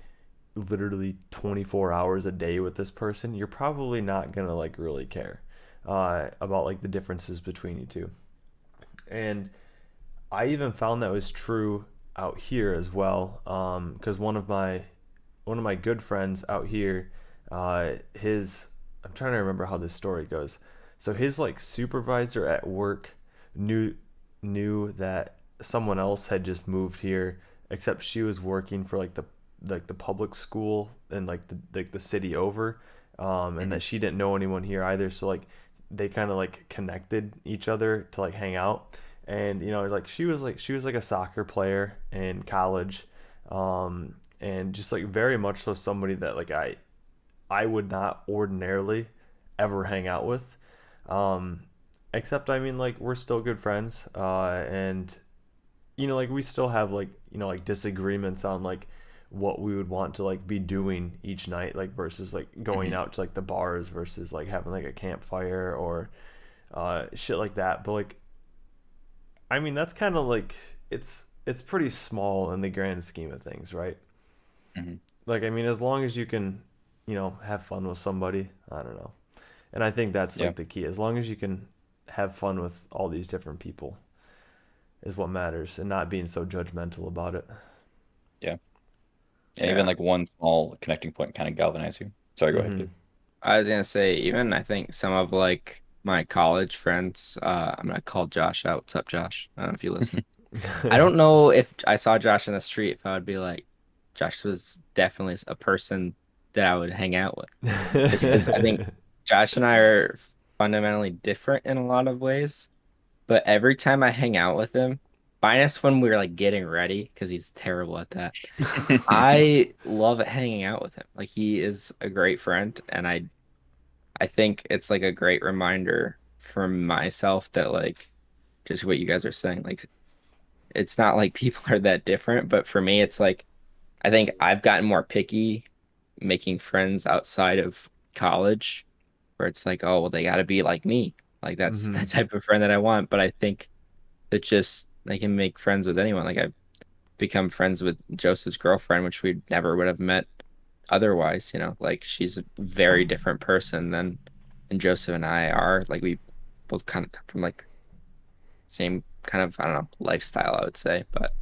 literally 24 hours a day with this person, you're probably not gonna like really care about like the differences between you two. And I even found that was true out here as well, because one of my good friends out here, his I'm trying to remember how this story goes. So his like supervisor at work knew knew that someone else had just moved here, except she was working for like the public school and like the city over, and Hmm. that she didn't know anyone here either. So like they kind of like connected each other to like hang out. And like she was like a soccer player in college, and just like very much so somebody that like I would not ordinarily ever hang out with. Um, except I mean, like, we're still good friends, and like we still have like like disagreements on like what we would want to like be doing each night, like versus like going Hmm. out to like the bars versus like having like a campfire or shit like that. But like, I mean, that's kind of like it's pretty small in the grand scheme of things, right? Hmm. Like, I mean, as long as you can, have fun with somebody, I don't know. And I think that's Yeah. like the key. As long as you can have fun with all these different people is what matters, and not being so judgmental about it. Yeah. And even Yeah. like one small connecting point kind of galvanize you. Sorry, go ahead, Mm-hmm. dude. I was gonna say, even I think some of like my college friends, I'm gonna call Josh out. What's up, Josh? I don't know if you listen. I don't know if I saw Josh in the street, if I would be like, Josh was definitely a person that I would hang out with. Just because I think Josh and I are fundamentally different in a lot of ways. But every time I hang out with him, minus when we're like getting ready, because he's terrible at that, I love hanging out with him. Like he is a great friend, and I think it's like a great reminder for myself that like just what you guys are saying, like it's not like people are that different, but for me it's like I think I've gotten more picky making friends outside of college where it's like, oh, well, they got to be like me. Like that's the Mm-hmm. type of friend that I want. But I think that just I can make friends with anyone. Like I've become friends with Joseph's girlfriend, which we never would have met otherwise. Like she's a very different person than Joseph and I are. Like we both kind of come from like same kind of I don't know lifestyle, I would say, but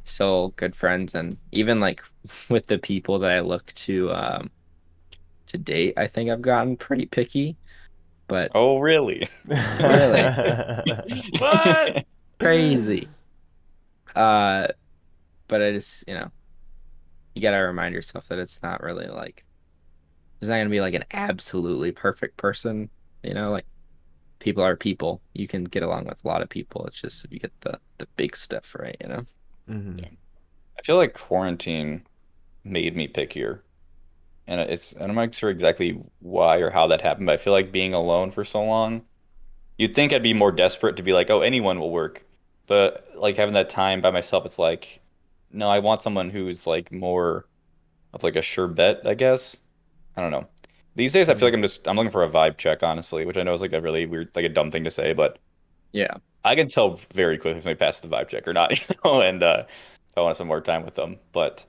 still good friends. And even like with the people that I look to date, I think I've gotten pretty picky. but Oh, really? Really? What? crazy. Uh, but I just, you gotta remind yourself that it's not really like there's not gonna be like an absolutely perfect person. Like people are people. You can get along with a lot of people. It's just if you get the big stuff right. Hmm. Yeah. I feel like quarantine made me pickier. And I'm not sure exactly why or how that happened, but I feel like being alone for so long, you'd think I'd be more desperate to be like, oh, anyone will work. But like having that time by myself, it's like, no, I want someone who's like more of like a sure bet, I guess. I don't know. These days, I feel like I'm looking for a vibe check, honestly, which I know is like a really weird, like a dumb thing to say, but Yeah. I can tell very quickly if somebody passes the vibe check or not, and if I want to spend more time with them. But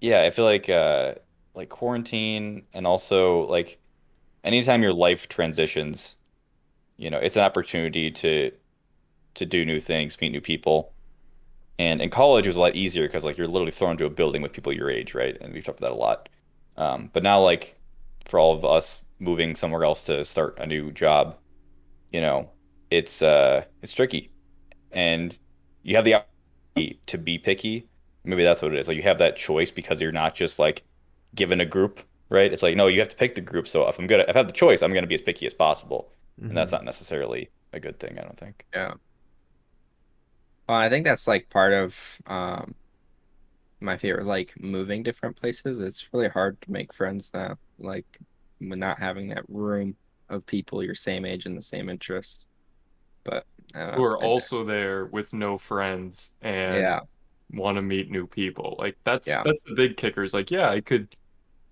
yeah, I feel like quarantine and also like anytime your life transitions, it's an opportunity to do new things, meet new people. And in college, it was a lot easier because like you're literally thrown into a building with people your age, right? And we've talked about that a lot. But now, like for all of us moving somewhere else to start a new job, you know, it's tricky, and you have the opportunity to be picky. Maybe that's what it is. Like you have that choice because you're not just like given a group, right? It's like no, you have to pick the group. So if I have the choice, I'm gonna be as picky as possible, and that's Hmm. not necessarily a good thing, I don't think. Yeah. Well, I think that's like part of my favorite, like moving different places. It's really hard to make friends now, like when not having that room of people your same age and the same interests. But I don't Who know. are also there with no friends and Yeah, want to meet new people. Like that's yeah, that's the big kicker. Is like, yeah, I could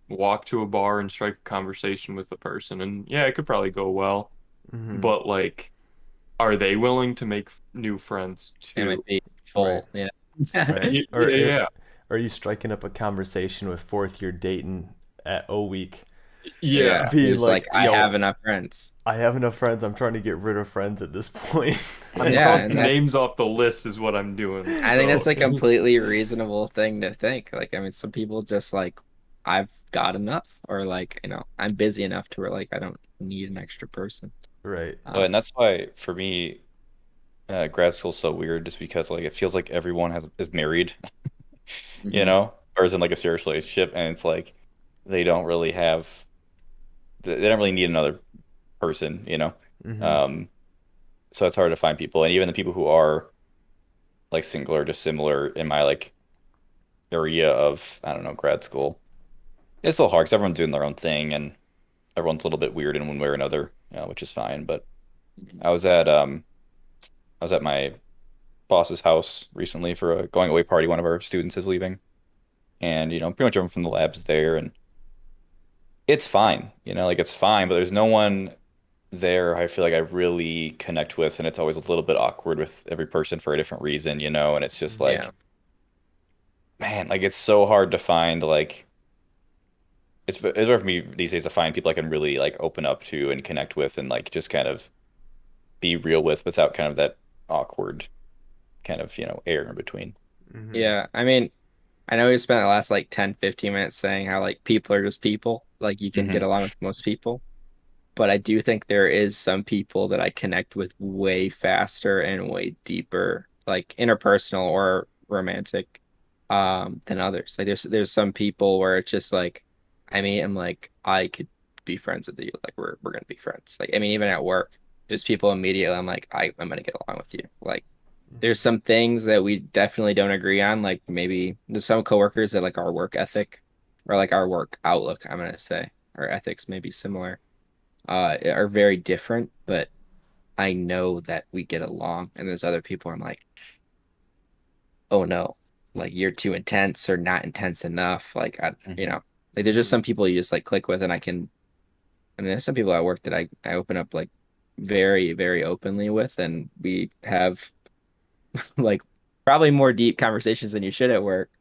walk to a bar and strike a conversation with the person, and yeah, it could probably go well. Hmm. But like, are they willing to make new friends it might too? be Right. full. Yeah, Right. Yeah, yeah, Are you striking up a conversation with fourth year Dayton at O week, yeah. yeah. being He's like, like, I yo, have enough friends. I have enough friends. I'm trying to get rid of friends at this point. I'm Yeah, crossing and that's names off the list is what I'm doing. I think that's So a completely reasonable thing to think. Like, I mean, some people just like, I've got enough, or like, I'm busy enough to where like I don't need an extra person. Right. Well, Um, and that's why for me, grad school's so weird, just because like it feels like everyone is married, mhm. or is in like a serious relationship, and it's like they don't really have they don't really need another person. Hmm. Um, so it's hard to find people, and even the people who are like single or just similar in my like area of I don't know grad school, it's still hard because everyone's doing their own thing, and everyone's a little bit weird in one way or another, which is fine. But I was at um I was at my boss's house recently for a going away party. One of our students is leaving, and pretty much everyone from the lab's there, and it's fine. Like it's fine, but there's no one there I feel like I really connect with, and it's always a little bit awkward with every person for a different reason, and it's just Hmm. Yeah, like, man, like it's so hard to find like it's hard for me these days to find people I can really like open up to and connect with and like just kind of be real with without kind of that awkward kind of air in between. Hmm. yeah. I mean, I know we spent the last like 10, 15 minutes saying how like people are just people, like you can get Hmm. along with most people. But I do think there is some people that I connect with way faster and way deeper, like interpersonal or romantic, than others. Like there's some people where it's just like I mean, I'm like I could be friends with you. Like we're gonna be friends. Like I mean, even at work, there's people immediately I'm like I'm gonna get along with you. Like there's some things that we definitely don't agree on. Like maybe there's some coworkers that like our work ethic or like our work outlook, I'm gonna say, our ethics may be similar are very different, but I know that we get along. And there's other people I'm like, oh no, like you're too intense or not intense enough. Like Hmm. like there's just some people you just like click with, and I mean, there's some people at work that I open up like very, very openly with, and we have like probably more deep conversations than you should at work.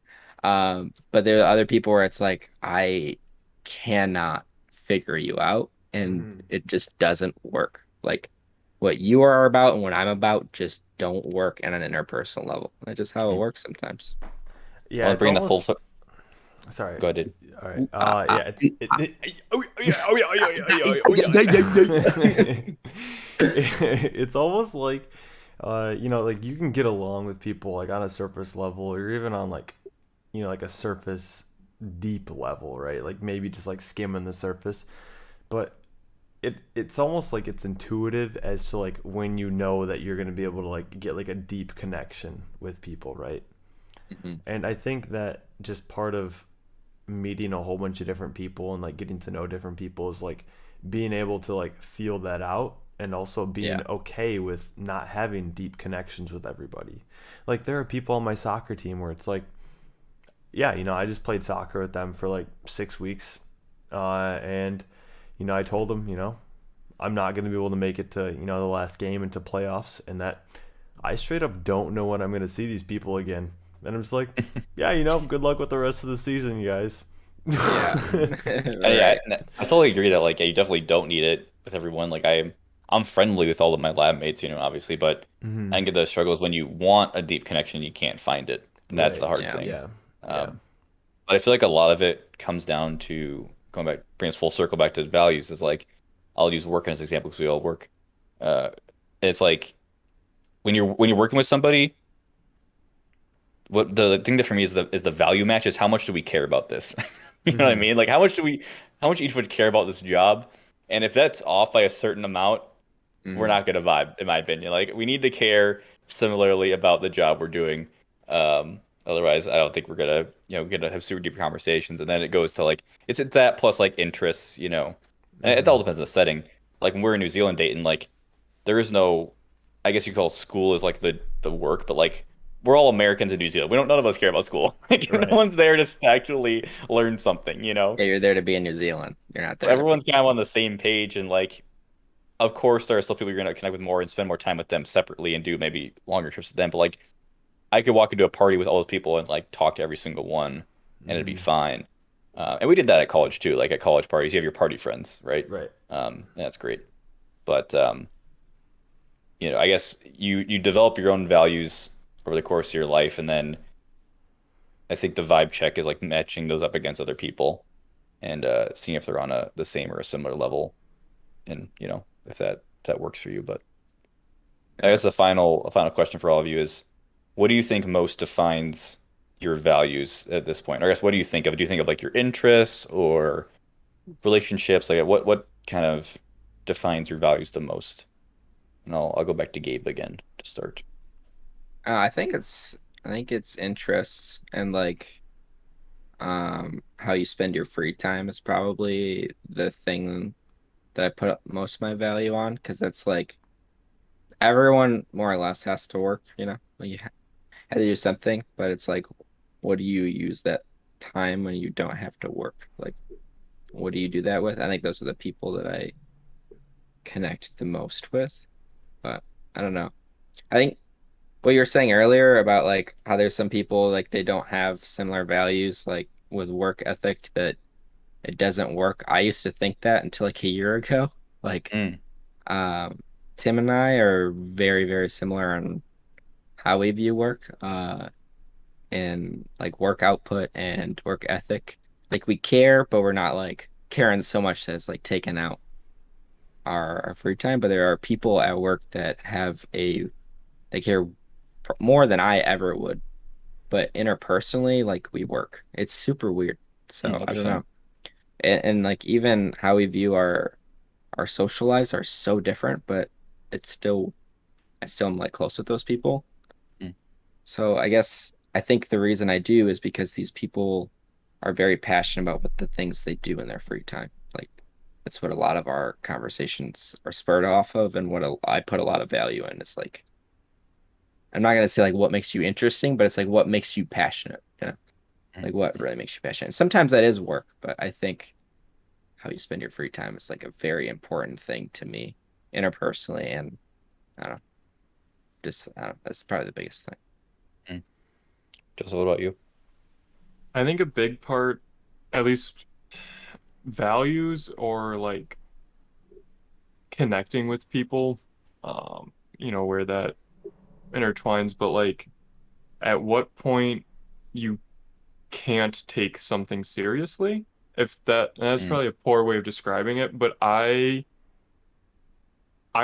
But there are other people where it's like I cannot figure you out and Hmm. it just doesn't work. Like what you are about and what I'm about just don't work at an interpersonal level. That's just how it works sometimes. Yeah, Well, it's bringing the full almost. Sorry. Go ahead. All right. Uh, Yeah. It's almost like, like you can get along with people like on a surface level, or even on like, like a surface deep level, right? Like maybe just like skimming the surface, but it's almost like it's intuitive as to like when you know that you're gonna be able to like get like a deep connection with people, right? mhm. And I think that just part of meeting a whole bunch of different people and like getting to know different people is like being able to like feel that out, and also being Yeah. okay with not having deep connections with everybody. Like there are people on my soccer team where it's like, yeah, I just played soccer with them for like 6 weeks, and I told them, I'm not going to be able to make it to the last game into playoffs, and that I straight up don't know when I'm going to see these people again. And I'm just like, yeah, good luck with the rest of the season, you guys. Yeah. And yeah, Right. I totally agree that like yeah, you definitely don't need it with everyone. Like I'm friendly with all of my lab mates, obviously, but I Hmm. think the struggle is when you want a deep connection, you can't find it, and that's the Right. hard Yeah. thing. Yeah. Yeah. Um, but I feel like a lot of it comes down to going back, bring us full circle back to values. Is like I'll use work as an example because we all work. Uh, it's like when you're working with somebody, what the thing that for me is the value match is how much do we care about this? You know what I Hmm. mean? Like how much each would care about this job? And if that's off by a certain amount, we're Mhm. not gonna vibe, in my opinion. Like we need to care similarly about the job we're doing. Otherwise, I don't think we're gonna have super deep conversations. And then it goes to like it's that plus like interests. And it all Hmm. depends on the setting. Like when we're in New Zealand dating, like there is no, I guess you call school is like the work, but like we're all Americans in New Zealand. None of us care about school. Like no Right. one's there to actually learn something. Yeah, you're there to be in New Zealand. You're not So there to be. everyone's kind of on the same page, and like of course there are still people you're gonna connect with more and spend more time with them separately and do maybe longer trips with them. But like I could walk into a party with all those people and like talk to every single one, and it'd be Hmm. fine. And we did that at college too. Like at college parties, you have your party friends, right? Right. And that's great. But I guess you develop your own values over the course of your life, and then I think the vibe check is like matching those up against other people and seeing if they're on the same or a similar level, and if that works for you. But I Yeah. guess a final question for all of you is, what do you think most defines your values at this point? Or I guess what do you think of? Do you think of like your interests or relationships? Like what kind of defines your values the most? And I'll go back to Gabe again to start. I think it's interests and like how you spend your free time is probably the thing that I put up most of my value on, because that's like everyone more or less has to work, like you have to do something, but it's like, what do you use that time when you don't have to work? Like, what do you do that with? I think those are the people that I connect the most with, but I don't know. I think what you were saying earlier about like how there's some people like they don't have similar values like with work ethic, that it doesn't work. I used to think that until like a year ago. Like Mm, um Tim and I are very, very similar on how we view work, and like work output and work ethic. Like we care, but we're not like caring so much that it's like taking out our free time. But there are people at work that they care more than I ever would. But interpersonally, like we work. It's super weird. So I don't interesting. know. And like even how we view our social lives are so different, but it's still I still am like close with those people. Mm, So I guess I think the reason I do is because these people are very passionate about what the things they do in their free time. Like that's what a lot of our conversations are spurred off of, and what I put a lot of value in. Is like I'm not gonna say like what makes you interesting, but it's like what makes you passionate. mm, Like what really makes you passionate. Sometimes that is work, but I think how you spend your free time is like a very important thing to me interpersonally, and I don't know, I don't know, that's probably the biggest thing. mm. Just what about you? I think a big part, at least values or like connecting with people, where that intertwines, but like at what point you can't take something seriously. If that's Mm, probably a poor way of describing it, but I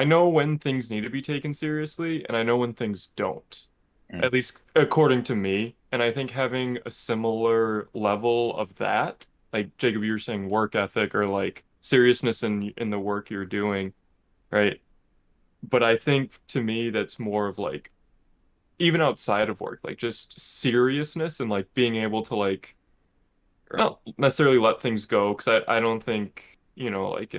know when things need to be taken seriously, and I know when things don't, mm, at least according to me. And I think having a similar level of that, like Jacob, you were saying work ethic or like seriousness in the work you're doing, right? But I think to me that's more of like even outside of work, like just seriousness and like being able to like not necessarily let things go, because I don't think, like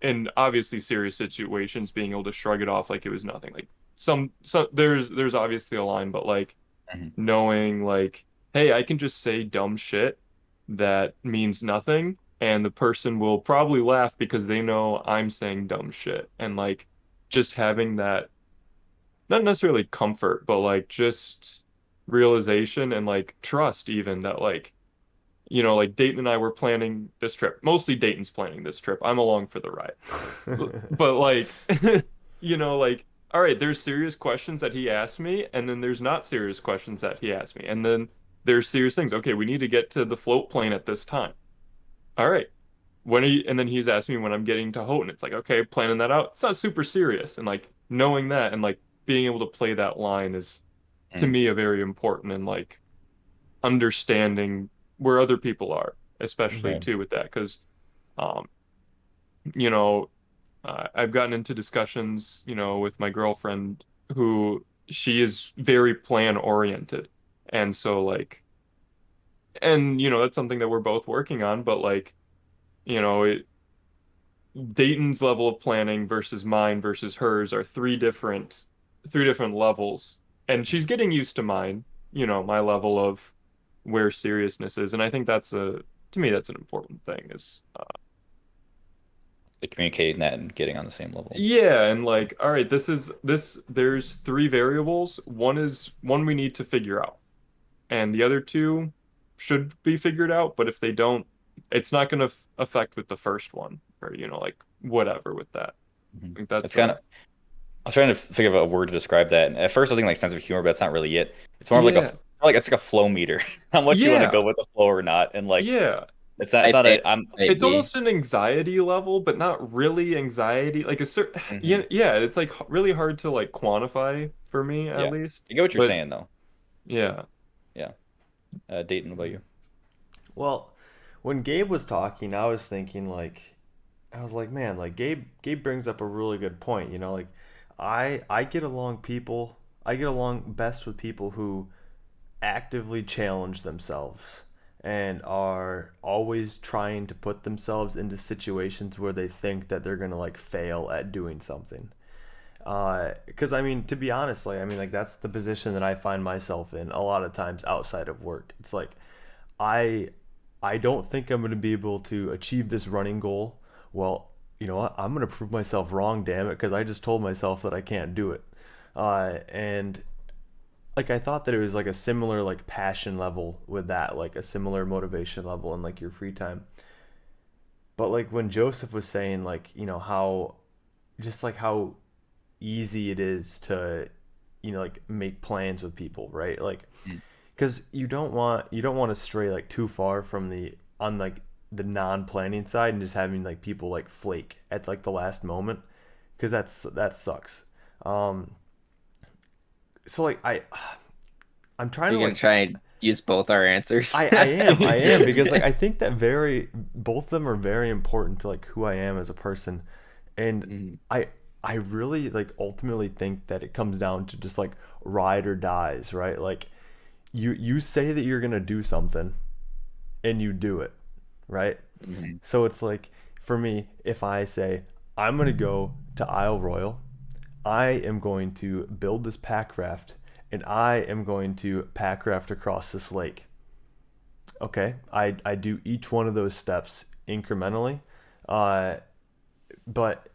in obviously serious situations, being able to shrug it off like it was nothing. Like some there's obviously a line, but like mhm, knowing like, hey, I can just say dumb shit that means nothing, and the person will probably laugh because they know I'm saying dumb shit. And like just having that, not necessarily comfort, but like just realization and like trust even that like, like Dayton and I were planning this trip. Mostly Dayton's planning this trip. I'm along for the ride. But like, like, all right, there's serious questions that he asked me, and then there's not serious questions that he asked me. And then there's serious things. Okay, we need to get to the float plane at this time. All right. When are you? And then he's asking me when I'm getting to Houghton. It's like, okay, planning that out. It's not super serious. And like knowing that and like being able to play that line is to mm, me a very important, and like understanding where other people are, especially right. too with that. Because um, you know, I've gotten into discussions, with my girlfriend who she is very plan oriented. And so like, and that's something that we're both working on, but like, it, Dayton's level of planning versus mine versus hers are three different levels. And she's getting used to mine, my level of where seriousness is. And I think to me, that's an important thing is, The communicating that and getting on the same level. yeah, and like, all right, there's three variables. One we need to figure out, and the other two should be figured out, but if they don't, it's not going to affect with the first one, or like whatever with that. Mhm. I think that's It's kind of, I was trying to figure out a word to describe that. And at first, I was thinking like sense of humor, but that's not really it. It's more of like yeah, it's like a flow meter, how much you want to yeah, go with the flow or not. And like, yeah. it's Type not A, a, I'm, type It's B. almost an anxiety level, but not really anxiety. Like a certain, mhm, yeah, it's like really hard to like quantify for me at yeah. least. I get what you're But saying though. yeah, Yeah. Dayton, what about you? Well, when Gabe was talking, I was thinking man, like Gabe brings up a really good point, like I I get along best with people who actively challenge themselves and are always trying to put themselves into situations where they think that they're going to like fail at doing something. Because I mean, to be honest, like that's the position that I find myself in a lot of times outside of work. It's like I I don't think I'm going to be able to achieve this running goal. Well, you know what? I'm going to prove myself wrong, damn it, because I just told myself that I can't do it. And like I thought that it was like a similar like passion level with that, like a similar motivation level in like your free time. But like when Joseph was saying like, how just like how easy it is to like make plans with people, right? Like Mm, because you don't want to stray like too far from the on like the non-planning side and just having like people like flake at like the last moment, because that sucks. um so like I'm trying to You're gonna like try and use both our answers. I am because like I think that very both of them are very important to like who I am as a person. And Mhm. I I really like ultimately think that it comes down to just like ride or dies, right? Like you say that you're gonna do something and you do it, right? Mhm. So it's like for me, if I say I'm gonna go to Isle Royal, I am going to build this pack raft and I am going to pack raft across this lake. Okay, I do each one of those steps incrementally, uh, but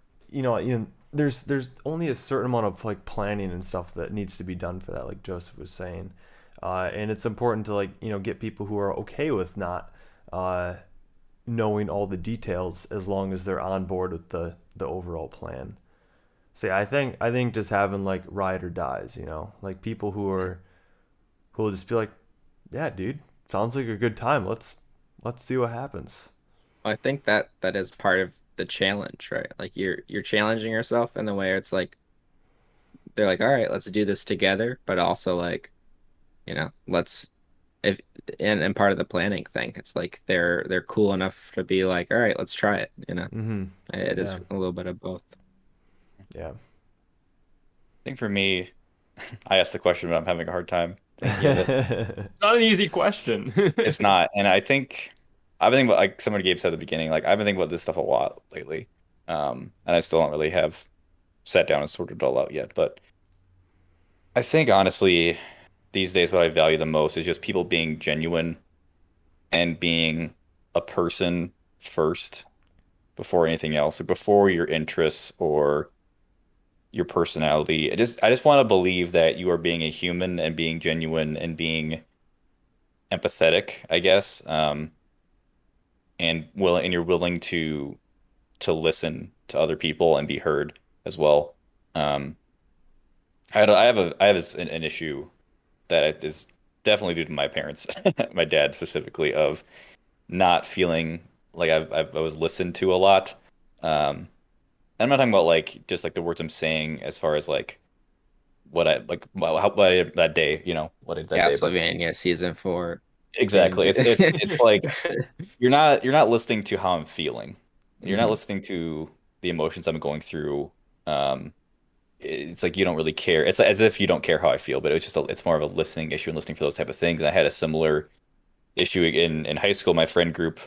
there's only a certain amount of like planning and stuff that needs to be done for that, like Joseph was saying, and it's important to like get people who are okay with not uh, knowing all the details as long as they're on board with the overall plan. So yeah, I think just having like ride or dies, like people who will just be like, yeah, dude, sounds like a good time. Let's see what happens. I think that is part of the challenge, right? Like you're challenging yourself in the way it's like they're like, all right, let's do this together, but also like, let's if and part of the planning thing, it's like they're cool enough to be like, all right, let's try it, Mm-hmm. It is Yeah. a little bit of both. Yeah. I think for me, I asked the question, but I'm having a hard time thinking of it. It's not an easy question. It's not, and I think I've been thinking about like somebody gave said at the beginning, like I've been thinking about this stuff a lot lately, and I still don't really have sat down and sorted it all out yet. But I think honestly, these days, what I value the most is just people being genuine and being a person first before anything else, or before your interests or your personality. I just want to believe that you are being a human and being genuine and being empathetic, I guess, and you're willing to listen to other people and be heard as well. Um, I have an issue that is definitely due to my parents, my dad specifically, of not feeling like I was listened to a lot. Um, I'm not talking about like just like the words I'm saying as far as like what I did that day, what I did that day, but Castlevania season 4 exactly. gambit. It's like you're not listening to how I'm feeling. You're not Mhm. listening to the emotions I'm going through. Um, it's like you don't really care. It's as if you don't care how I feel, but it's more of a listening issue and listening for those type of things. And I had a similar issue in high school. My friend group,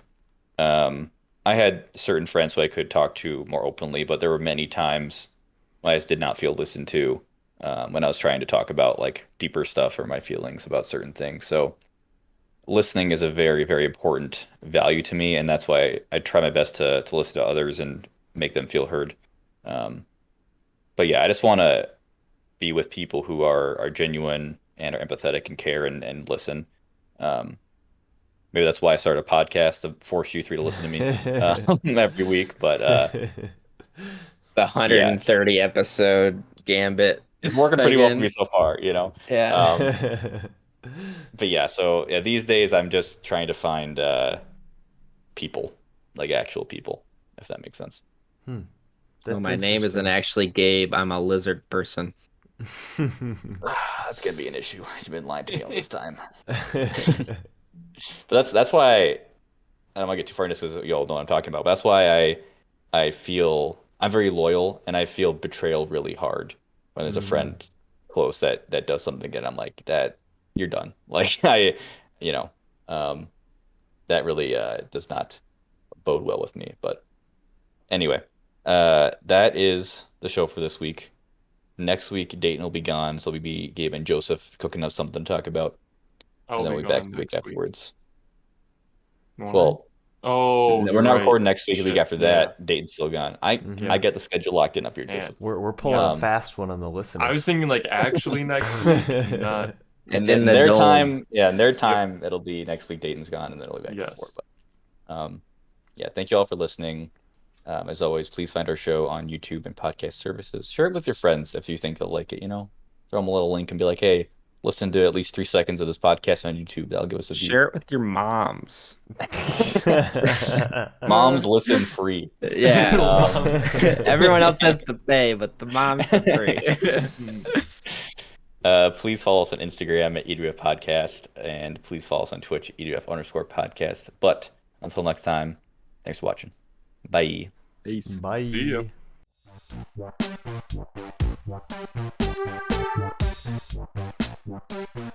um, I had certain friends who I could talk to more openly, but there were many times when I just did not feel listened to when I was trying to talk about like deeper stuff or my feelings about certain things. So listening is a very, very important value to me, and that's why I try my best to listen to others and make them feel heard. Um, but yeah, I just want to be with people who are genuine and are empathetic and care and listen. Um, maybe that's why I started a podcast to force you three to listen to me every week. But The yeah, 130 episode gambit it's working pretty well for me again. so far, Yeah. Um, but yeah, so yeah, these days I'm just trying to find people, like actual people, if that makes sense. Hmm. Well, That's my name isn't interesting. actually Gabe. I'm a lizard person. That's gonna be an issue. You've been lying to me all this time. But that's why I don't want to get too far into this, 'cause you all know what I'm talking about. But that's why I feel I'm very loyal and I feel betrayal really hard when there's a Mm. friend close that does something and I'm like that you're done. Like you know, um, that really does not bode well with me. But anyway, that is the show for this week. Next week, Dayton will be gone, so we'll be Gabe and Joseph cooking up something to talk about, and I'll then be we'll be back gone the week next week. afterwards. Won't I? Well, Oh, we're you're not right. recording next week. The week Shit. after Yeah. that, Dayton's still gone. I Mhm. I Yeah. get the schedule locked in up here, Man. Joseph. We're pulling a Yeah. fast one on the I was listeners. thinking like actually next week, not. It's And in in the their dome. time, yeah, in their Yep. time, it'll be next week. Dayton's gone, and then it'll be back before. Yes. But yeah, thank you all for listening. As always, please find our show on YouTube and podcast services. Share it with your friends if you think they'll like it. Throw them a little link and be like, "Hey, listen to at least 3 seconds of this podcast on YouTube. That'll give us a view." Share it with your moms. Moms listen free. Yeah. Mom. Everyone else has to pay, but the moms for free. Please follow us on Instagram at ewfpodcast, and please follow us on Twitch at ewf_podcast. But until next time, thanks for watching. Bye. Peace. See ya. Bye.